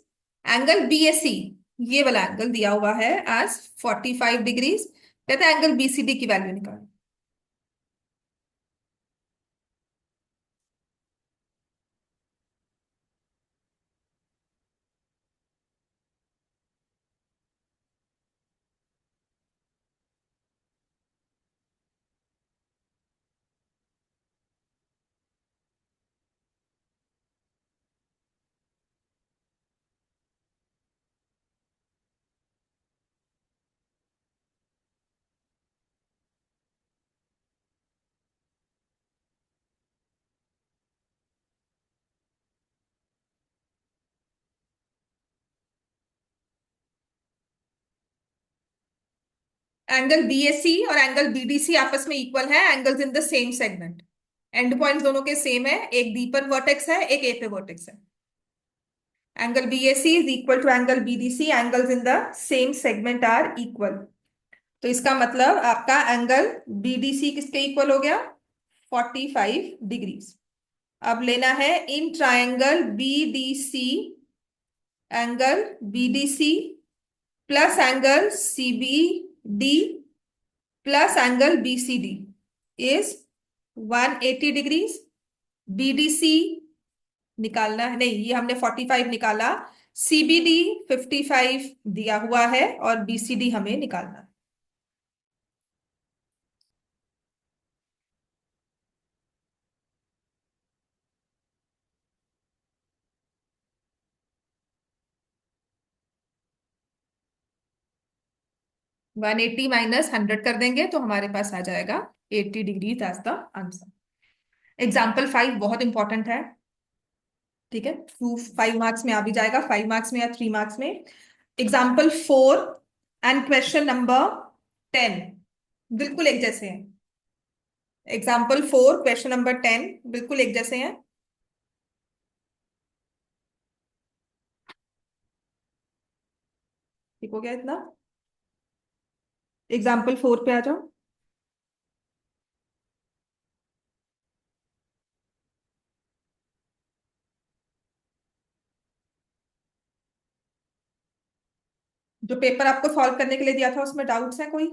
एंगल बीएसी, ये वाला एंगल दिया हुआ है एज 45 डिग्रीज। कहते हैं एंगल बीसीडी की वैल्यू निकाल। एंगल बीएसी और एंगल बीडीसी आपस में इक्वल है, angles in the same segment. And points दोनों के सेम है, एक डी पर वर्टेक्स है, एक ए पे वर्टेक्स है। Angle BAC is equal to angle BDC, angles in the same segment are equal. तो इसका मतलब आपका एंगल बीडीसी किसके इक्वल हो गया? 45 डिग्रीज। अब लेना है in triangle BDC, angle BDC plus angle CBD plus angle BCD is 180 degrees. BDC निकालना है, नहीं ये हमने 45 निकाला, सीबीडी 55 दिया हुआ है और बीसीडी हमें निकालना है। वन एट्टी माइनस 100 कर देंगे तो हमारे पास आ जाएगा 80 degree as the answer. Example 5 बहुत इंपॉर्टेंट है, ठीक है, 5 मार्क्स में आ भी जाएगा, 5 मार्क्स में या 3 मार्क्स में। एग्जाम्पल 4 एंड क्वेश्चन नंबर 10 बिल्कुल एक जैसे हैं। एग्जाम्पल 4 क्वेश्चन नंबर 10 बिल्कुल एक जैसे हैं। ठीक हो गया इतना? एग्जाम्पल 4 पे आ जाओ। जो पेपर आपको सॉल्व करने के लिए दिया था उसमें डाउट्स है कोई?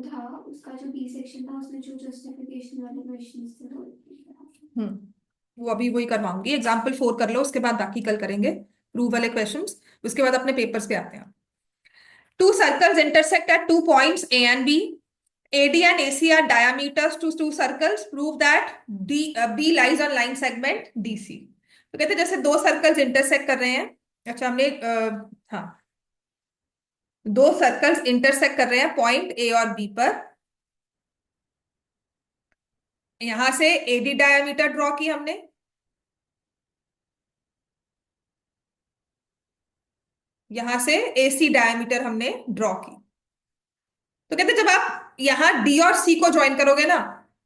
था उसका जो बी सेक्शन था उसमें जो जस्टिफिकेशन वाले क्वेश्चंस थे तो वो अभी वही करवाऊंगी, एग्जाम्पल 4 कर लो, उसके बाद बाकी कल करेंगे प्रूव वाले क्वेश्चंस, उसके बाद अपने पेपर्स पे आते हैं। Two circles intersect at two points A and B, AD and AC are diameters to two circles. Prove that B lies on line segment DC. तो कहते हैं जैसे दो सर्कल्स इंटरसेक्ट कर रहे हैं। अच्छा हमने हाँ, दो सर्कल्स इंटरसेक्ट कर रहे हैं पॉइंट ए और बी पर। यहां से AD डायमीटर ड्रॉ की हमने, यहां से AC डायमीटर हमने ड्रॉ की। तो कहते हैं जब आप यहां D और C को ज्वाइन करोगे ना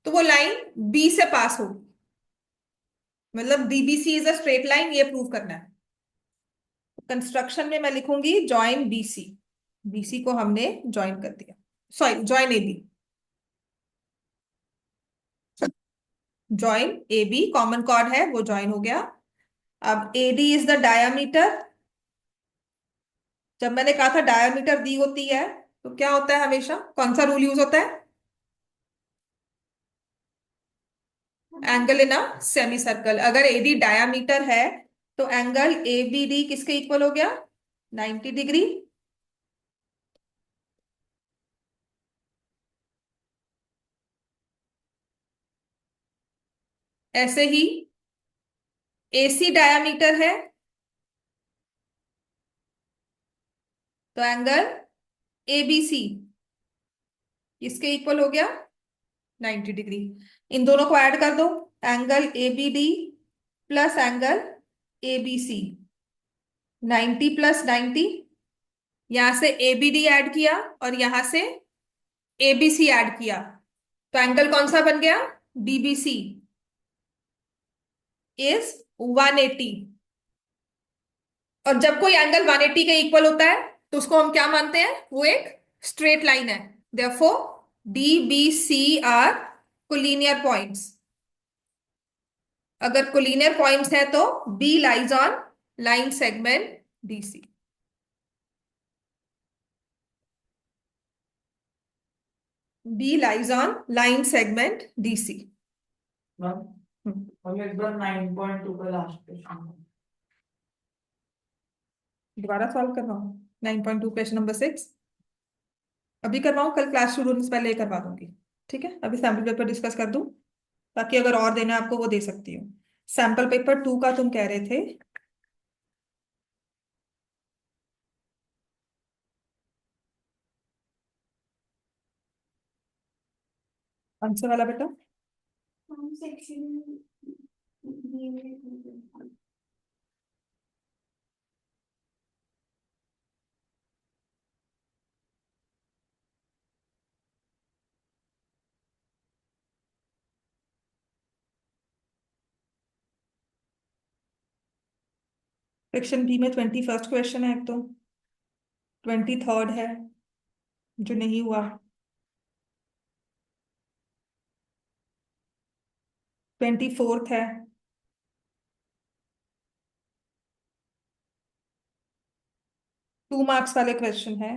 तो वो लाइन B से पास होगी, मतलब DBC is a straight line, ये प्रूव करना है। कंस्ट्रक्शन में मैं लिखूंगी जॉइन बीसी, बीसी को हमने ज्वाइन कर दिया, sorry join AB, join AB common chord है वो ज्वाइन हो गया। अब एडी इज द डायामीटर, जब मैंने कहा था डायामीटर दी होती है तो क्या होता है, हमेशा कौन सा रूल यूज होता है? Angle in a semi circle. अगर एडी डायामीटर है तो एंगल एबीडी किसके इक्वल हो गया? 90 डिग्री। ऐसे ही एसी डायामीटर है तो एंगल एबीसी इसके इक्वल हो गया 90 डिग्री। इन दोनों को ऐड कर दो, angle ABD plus angle ABC, 90 + 90, यहां से एबीडी ऐड किया और यहां से एबीसी ऐड किया तो एंगल कौन सा बन गया? DBC is 180। और जब कोई एंगल 180 के इक्वल होता है तो उसको हम क्या मानते हैं? वो एक स्ट्रेट लाइन है। Therefore DBC are collinear points. अगर कोलिनियर पॉइंट्स है तो B lies on line segment DC. B lies on line segment DC. Ma'am हम एक बार 9.2 का लास्ट क्वेश्चन दोबारा सॉल्व करवाऊं 9.2 क्वेश्चन नंबर 6? अभी करवाऊं, कल क्लास शुरू होने से पहले करवा दूंगी, ठीक है? अभी सैम्पल पेपर डिस्कस कर दूं, ताकि अगर और देना है आपको वो दे सकती हूँ। सैम्पल पेपर 2 का तुम कह रहे थे, कौन से वाला बेटा? हम सेक्शन बी में सेक्शन बी में 21st क्वेश्चन है एक तो। 23rd है जो नहीं हुआ, 24th है, टू मार्क्स वाले क्वेश्चन है।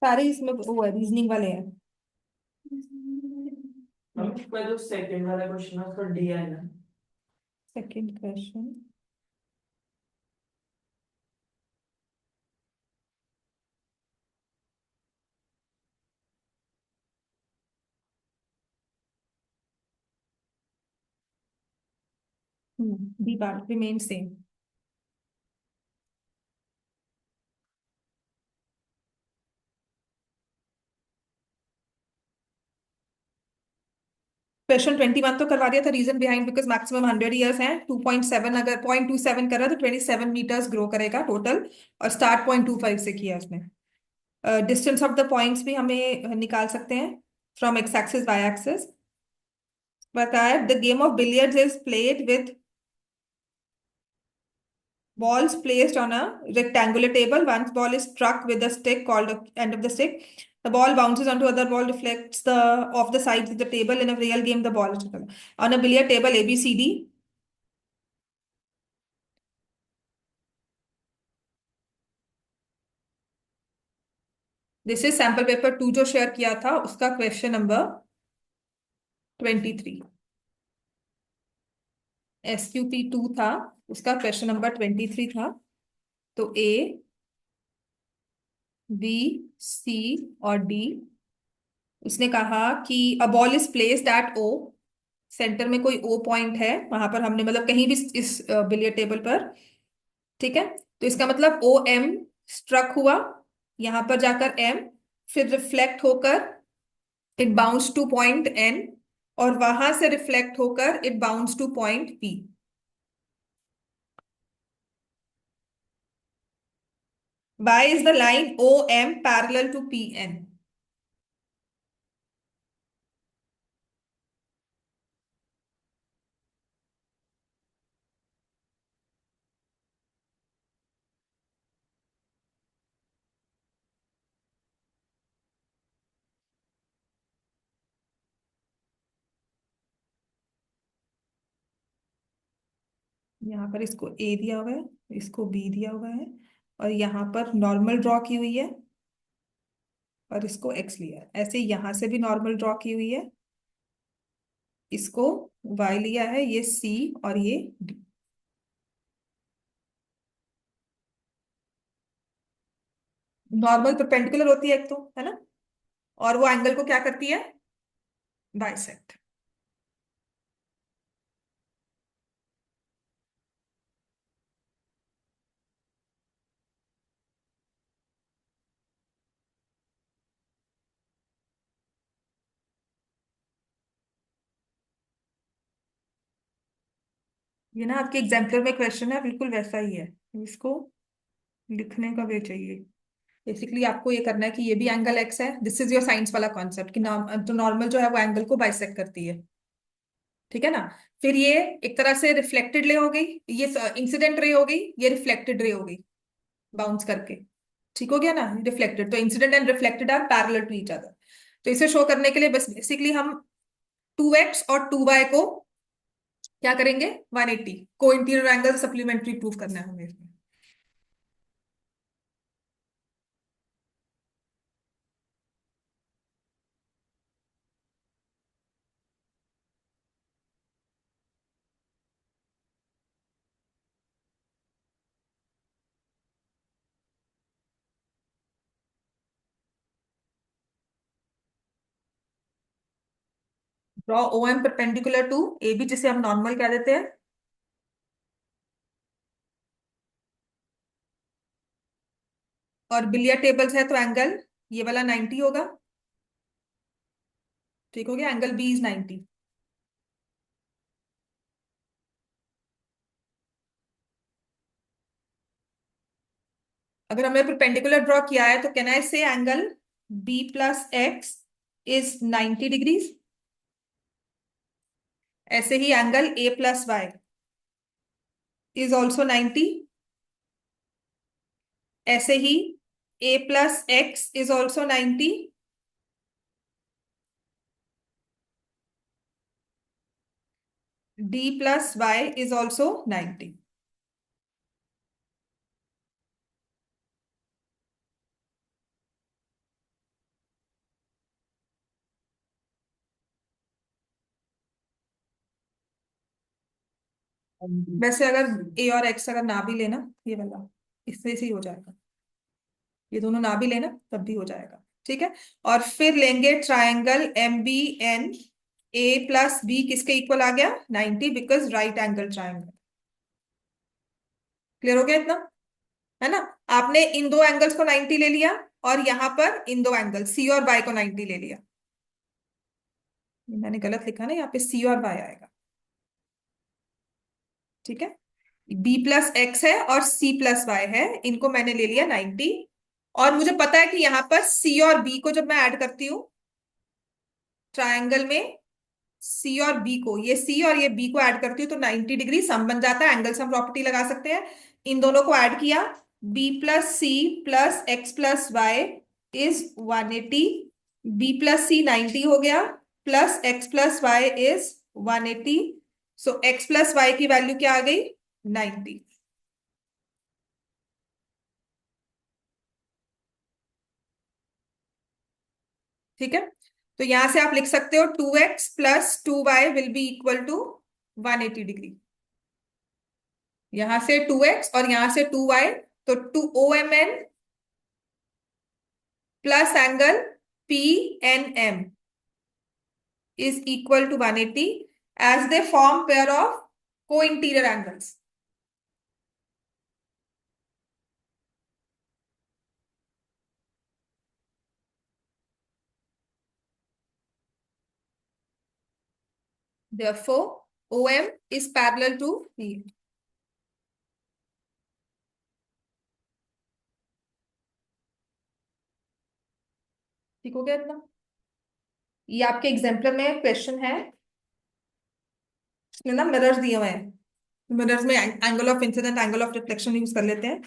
सारे इसमें वो है, रीजनिंग वाले हैं। मैम उसका जो सेकंड वाला क्वेश्चन है उसका डी है ना। Second question, B part remain same. Question 21 तो करवा दिया था, reason behind because maximum 100 years हैं। 2.7 अगर 0.27 कर रहा है तो 27 मीटर्स ग्रो करेगा टोटल, और स्टार्ट 0.25 से किया उसने। डिस्टेंस ऑफ द पॉइंट्स भी हमें निकाल सकते हैं from X axis Y axis. बताया the game of billiards is played with balls placed on a rectangular table. Once ball is struck with a stick called the end of the stick, the ball bounces onto other ball, reflects the off the sides of the table. In a real game, the ball is on a billiard table A B C D. This is sample paper 2 जो share किया था उसका question number 23। SQP 2 था, उसका question number 23 था। तो A B C और D, उसने कहा कि a ball is placed at O, centre में कोई O पॉइंट है वहां पर, हमने मतलब कहीं भी इस बिलियर्ड टेबल पर, ठीक है। तो इसका मतलब OM स्ट्रक हुआ यहां पर जाकर M, फिर रिफ्लेक्ट होकर it bounce two point N, और वहां से रिफ्लेक्ट होकर it bounce two point P। Why is the line OM parallel to PN? यहाँ पर इसको A दिया हुआ है, इसको B दिया हुआ है, और यहाँ पर नॉर्मल ड्रॉ की हुई है, और इसको X लिया है। ऐसे यहाँ से भी नॉर्मल ड्रॉ की हुई है, इसको Y लिया है, ये C और ये D। नॉर्मल परपेंडिकुलर होती है एक तो, है ना, और वो एंगल को क्या करती है, बाइसेक्ट। ये ना आपके एग्जाम्पलर में क्वेश्चन है, बिल्कुल वैसा ही है, इसको लिखने का वे चाहिए। बेसिकली आपको ये करना है कि ये भी एंगल एक्स है, दिस इज योर साइंस वाला कॉन्सेप्ट कि तो नॉर्मल जो है वो एंगल को बाइसेक्ट करती है, ठीक है ना। फिर ये एक तरह से रिफ्लेक्टेड रे हो गई, ये इंसिडेंट रे हो गई, ये रिफ्लेक्टेड रे हो गई बाउंस करके, ठीक हो गया ना। रिफ्लेक्टेड, तो incident and reflected are parallel to each other. तो इसे शो करने के लिए बस बेसिकली हम 2x और 2y को क्या करेंगे, 180 को इंटीरियर एंगल सप्लीमेंट्री प्रूफ करना है हमें इसमें। Draw OM perpendicular to AB, जिसे हम नॉर्मल कह देते हैं, और बिलियर्ड टेबल्स है तो एंगल ये वाला 90 होगा, ठीक हो गया। Angle B is 90। अगर हमने परपेंडिकुलर ड्रॉ किया है तो can I say angle B plus X is 90 डिग्रीज। ऐसे ही angle A plus Y is also 90। ऐसे ही A plus X is also 90। D plus Y is also 90। वैसे अगर A और X अगर ना भी लेना, ये वाला इससे से ही हो जाएगा, ये दोनों ना भी लेना तब भी हो जाएगा। ठीक है, और फिर लेंगे triangle MBN। A plus B किसके इक्वल आ गया? 90, because right angle triangle. Clear हो गया इतना? है ना? आपने इन दो एंगल्स को 90 ले लिया और यहां पर इन दो एंगल C और Y को 90 ले लिया। मैंने गलत लिखा ना, यहाँ पे C और Y आएगा। ठीक है, B प्लस एक्स है और C प्लस वाई है, इनको मैंने ले लिया 90। और मुझे पता है कि यहां पर C और B को जब मैं ऐड करती हूँ ट्रायंगल में, C और B को, ये C और ये B को ऐड करती हूँ तो 90 डिग्री सम बन जाता है। एंगल सम प्रॉपर्टी लगा सकते हैं। इन दोनों को ऐड किया, B plus C plus X plus Y is 180। B plus C 90 हो गया, plus X plus Y is 180। So X plus Y की वैल्यू क्या आ गई? 90। ठीक है, तो यहां से आप लिख सकते हो 2x plus 2y will be equal to 180 degree. यहां से 2x और यहां से 2y, तो 2OMN plus angle PNM is equal to 180 as they form pair of co interior angles. Therefore, OM is parallel to P। ठीक हो गया इतना? ये आपके एग्जाम्पल में क्वेश्चन है, इसमें ना मिरर्स दिए हुए हैं। मिरर्स में angle of incident, angle of reflection use कर लेते हैं।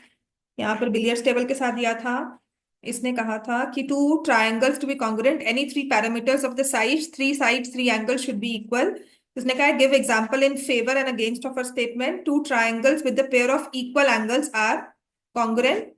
यहाँ पर बिलियर्ड्स टेबल के साथ दिया था। इसने कहा था कि two triangles to be congruent any three parameters of the side three sides three angles should be equal. इसने कहा give example in favour and against of a statement two triangles with the pair of equal angles are congruent.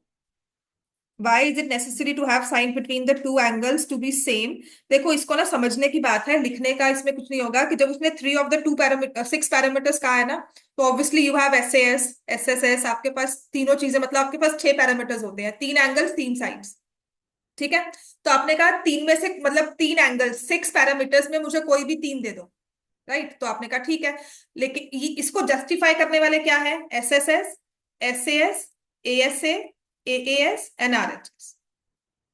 Why is it necessary to have sign between the two angles to be same? देखो इसको ना समझने की बात है, लिखने का इसमें कुछ नहीं होगा। कि जब उसने 3 ऑफ द 2 पैरामीटर 6 पैरामीटर्स कहा है ना, तो obviously you have SAS SSS, आपके पास तीनों चीजें, मतलब आपके पास 6 पैरामीटर्स होते हैं, 3 एंगल्स 3 साइड्स। ठीक है, तो आपने कहा 3 में से, मतलब 3 एंगल्स 6 पैरामीटर्स में मुझे कोई भी 3 दे दो, राइट? तो आपने कहा ठीक है, लेकिन इसको जस्टिफाई करने वाले क्या है? SSS SAS ASA AAS NRHS,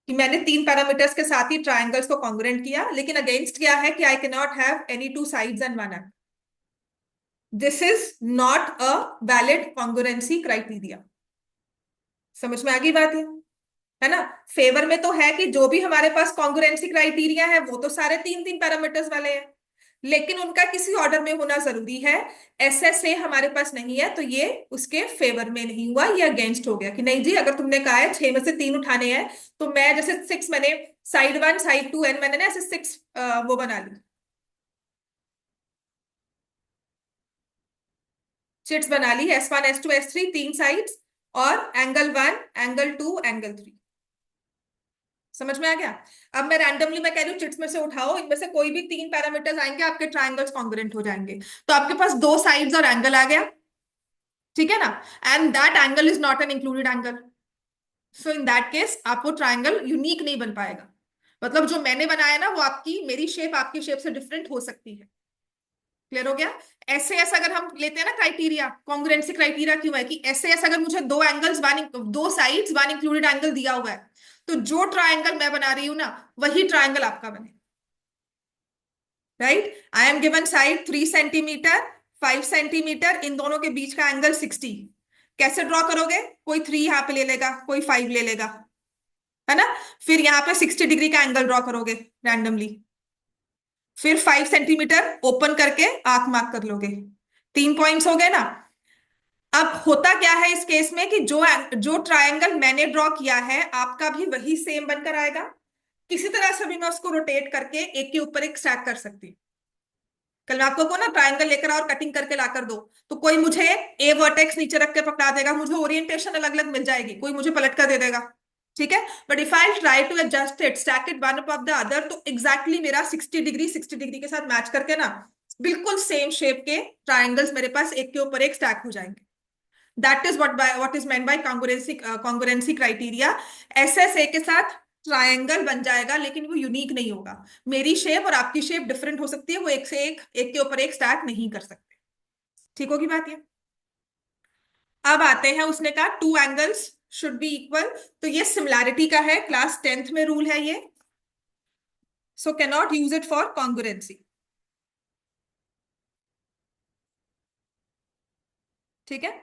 कि मैंने 3 पैरामीटर्स के साथ ही ट्राइंगल्स को कॉन्ग्रुएंट किया, लेकिन अगेंस्ट क्या है कि I can not have any two sides and one angle. This is not a valid congruency criteria. समझ में आ गई बात है ना? फेवर में तो है कि जो भी हमारे पास कॉन्ग्रुएंसी क्राइटेरिया है वो तो सारे 3 पैरामीटर्स वाले हैं, लेकिन उनका किसी ऑर्डर में होना जरूरी है। SSA हमारे पास नहीं है तो ये उसके फेवर में नहीं हुआ, ये अगेंस्ट हो गया कि नहीं जी, अगर तुमने कहा है 6 में से 3 उठाने हैं, तो मैं जैसे 6 मैंने साइड 1 साइड 2 एंड मैंने ना ऐसे 6 वो बना ली, चिट्स बना ली, S1 S2 S3 3 साइड्स, और एंगल 1 एंगल 2 एंगल 3। समझ में आ गया? अब मैं रैंडमली मैं कह रही हूँ चिट्स में से उठाओ, इनमें से कोई भी 3 पैरामीटर्स आएंगे, आपके ट्राइंगल्स कॉन्ग्रुएंट हो जाएंगे। तो आपके पास 2 साइड्स और एंगल आ गया, ठीक है ना? And that angle is not an included angle, so in that case आपको ट्राइंगल यूनिक नहीं बन पाएगा। मतलब जो मैंने बनाया ना, वो आपकी, मेरी शेप आपकी शेप से डिफरेंट हो सकती है। क्लियर हो गया? SAS अगर हम लेते हैं ना क्राइटेरिया, कॉन्ग्रुएंसी क्राइटेरिया क्यों है कि SAS अगर मुझे 2 एंगल्स 2 साइड्स 1 इंक्लूडेड एंगल दिया हुआ है, तो जो ट्राइंगल मैं बना रही हूं ना, वही ट्राइंगल आपका बने, right? I am given side 3 centimetre 5 centimetre, इन दोनों के बीच का एंगल 60। कैसे ड्रॉ करोगे? कोई 3 यहाँ पे ले लेगा, कोई 5 ले लेगा, है ना। फिर यहाँ पे 60 डिग्री का एंगल ड्रॉ करोगे रैंडमली, फिर 5 सेंटीमीटर ओपन करके आंख मार्क कर लोगे। 3 पॉइंट्स हो गए ना। अब होता क्या है इस केस में कि जो जो ट्रायंगल मैंने ड्रॉ किया है आपका भी वही सेम बनकर आएगा। किसी तरह से भी मैं उसको रोटेट करके एक के ऊपर एक स्टैक कर सकती हूँ। कल मैं आपको को ना ट्रायंगल लेकर आओ और कटिंग करके लाकर दो, तो कोई मुझे ए वर्टेक्स नीचे रख के पकड़ा देगा, मुझे ओरिएंटेशन अलग अलग मिल जाएगी, कोई मुझे पलट कर दे देगा, ठीक है। But if I try to adjust it, stack it one above the other, तो एग्जैक्टली मेरा 60 डिग्री के साथ मैच करके ना बिल्कुल सेम शेप के ट्रायंगल्स मेरे पास एक के ऊपर एक स्टैक हो जाएंगे। That is what is meant by congruency criteria. SSA के साथ ट्रायंगल बन जाएगा, लेकिन वो यूनिक नहीं होगा। मेरी शेप और आपकी शेप डिफरेंट हो सकती है, वो एक से एक के ऊपर एक स्टैक नहीं कर सकते। ठीक होगी बात ये। अब आते हैं, उसने कहा 2 एंगल्स शुड बी इक्वल, तो ये सिमिलैरिटी का है, क्लास 10th में रूल है ये, so can not use it for congruency. ठीक है।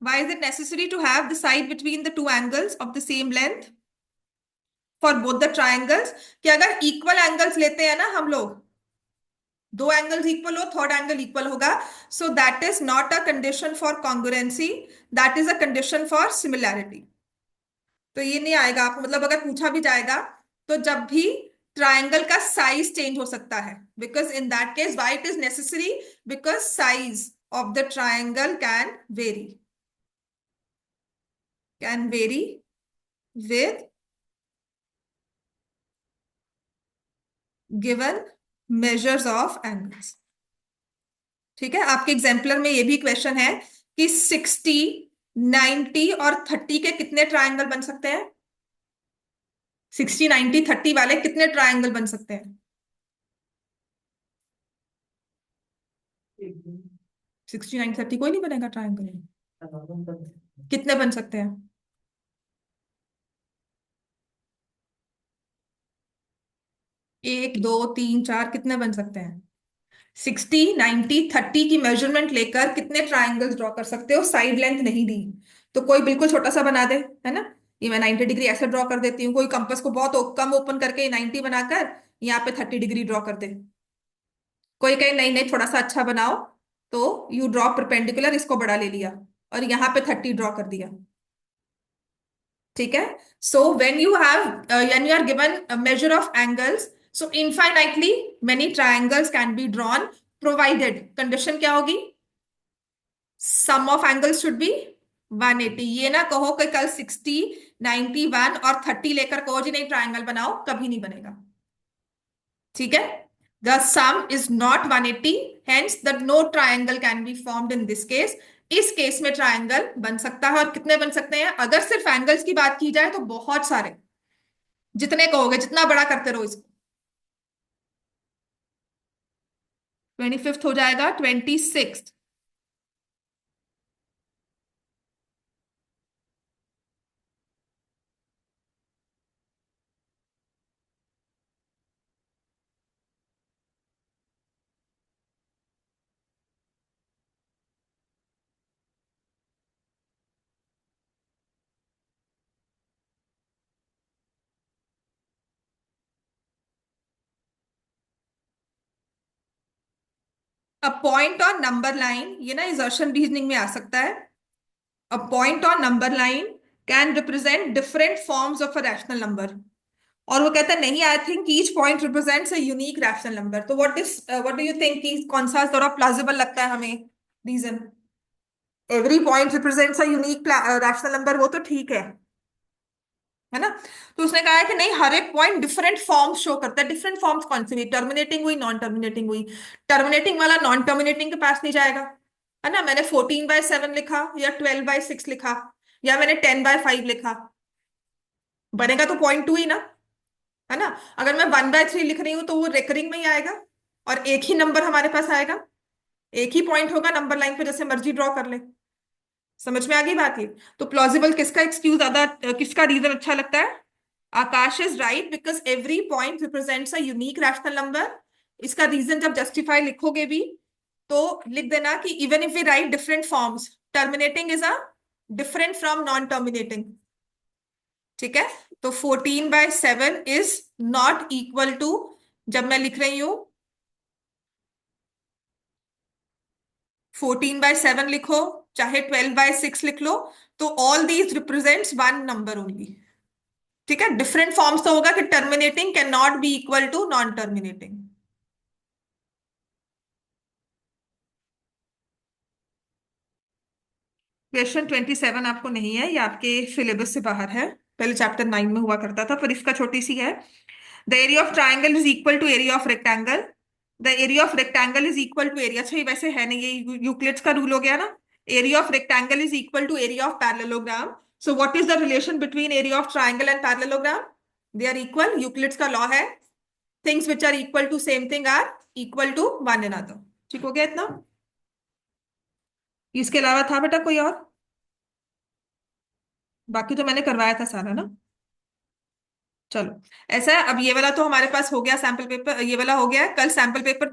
Why is it necessary to have the side between the 2 angles of the same length for both the triangles? कि अगर इक्वल एंगल्स लेते हैं ना हम लोग, 2 एंगल्स इक्वल हो, थर्ड एंगल इक्वल होगा, so that is not a condition for congruency, that is a condition for similarity. तो ये नहीं आएगा आपको, मतलब अगर पूछा भी जाएगा तो जब भी ट्राइंगल का साइज चेंज हो सकता है, because in that case why it is necessary, because size of the triangle can vary with given measures of angles। ठीक है। आपके एग्जाम्पलर में ये भी क्वेश्चन है कि 60, 90 और 30 के कितने ट्रायंगल बन सकते हैं? 60, 90, 30 वाले कितने ट्रायंगल बन सकते हैं? 60, 90, 30 कोई नहीं बनेगा ट्रायंगल। कितने बन सकते हैं? 1, 2, 3, 4, कितने बन सकते हैं? 60, 90, 30 की मेजरमेंट लेकर कितने ट्राइंगल्स ड्रॉ कर सकते हो? साइड लेंथ नहीं दी तो कोई बिल्कुल छोटा सा बना दे, है ना। ये मैं 90 डिग्री ऐसे ड्रॉ कर देती हूँ, कोई कंपास को बहुत कम ओपन करके 90 बनाकर यहाँ पे 30 डिग्री ड्रॉ कर दे। कोई कहे नहीं नहीं थोड़ा सा अच्छा बनाओ, तो यू ड्रॉ परपेंडिकुलर, इसको बड़ा ले लिया और यहाँ पे 30 ड्रॉ कर दिया। ठीक है। So when you are given measure of angles, so infinitely many triangles can be drawn, provided condition क्या होगी? Sum of angles should be 180। ये ना कहो कि कल 60, 91 और 30 लेकर कहो जी नहीं ट्राइंगल बनाओ, कभी नहीं बनेगा। ठीक है। The sum is not 180, hence the no triangle can be formed in this case. इस केस में ट्राइंगल बन सकता है, और कितने बन सकते हैं? अगर सिर्फ एंगल्स की बात की जाए तो बहुत सारे, जितने कहोगे, जितना बड़ा करते रहो इसको। 25th हो जाएगा 26th। A point on number line, ये ना इजर्शन रीजनिंग में आ सकता है। A point on number line can represent different forms of a rational number. और वो कहता है नहीं, I think each point represents a unique rational number. तो व्हाट डू यू थिंक कि कौन सा थोड़ा प्लॉजिबल लगता है हमें reason? Every point represents a unique rational number, वो तो ठीक है ना। तो उसने कहा है कि नहीं, हर एक पॉइंट डिफरेंट फॉर्म्स शो करता है। डिफरेंट फॉर्म्स कौन सी हुई? टर्मिनेटिंग हुई, नॉन टर्मिनेटिंग हुई। टर्मिनेटिंग वाला नॉन टर्मिनेटिंग के पास नहीं जाएगा, है ना। मैंने 14/7 लिखा या 12/6 लिखा या मैंने 10/5 लिखा, बनेगा तो 0.2 ही ना, है ना। अगर मैं 1/3 लिख रही हूँ तो वो रेकरिंग में ही आएगा और एक ही नंबर हमारे पास आएगा, एक ही पॉइंट होगा नंबर लाइन पे, जैसे मर्जी ड्रॉ कर ले। समझ में आ गई बात ये? तो प्लॉजिबल किसका एक्सक्यूज ज्यादा, किसका रीजन अच्छा लगता है? Akash is right, because every point represents a unique rational number. इसका रीजन जब जस्टिफाई लिखोगे भी तो लिख देना कि even if we write different forms, terminating is a different from non terminating. ठीक है, तो 14/7 इज नॉट इक्वल टू, जब मैं लिख रही हूं 14/7 लिखो चाहे 12/6 लिख लो, तो all these represents one number only. ठीक है, डिफरेंट फॉर्म्स तो होगा कि terminating can not be equal to non terminating. Question 27 आपको नहीं है, ये आपके सिलेबस से बाहर है, पहले चैप्टर 9 में हुआ करता था, पर इसका छोटी सी है। The area of triangle is equal to area of rectangle. The area of rectangle is equal to area, अच्छा ये वैसे है नहीं, ये यूक्लिड्स का रूल हो गया ना। Area of rectangle is equal to area of parallelogram. So what is the relation between area of triangle and parallelogram? They are equal, Euclid's का लॉ है, things which are equal to same thing are equal to one another. ठीक हो गया इतना? इसके अलावा था बेटा कोई और? बाकी तो मैंने करवाया था सारा ना। चलो, ऐसा है, अब ये वाला तो हमारे पास हो गया सैंपल पेपर, ये वाला हो गया है। कल सैंपल पेपर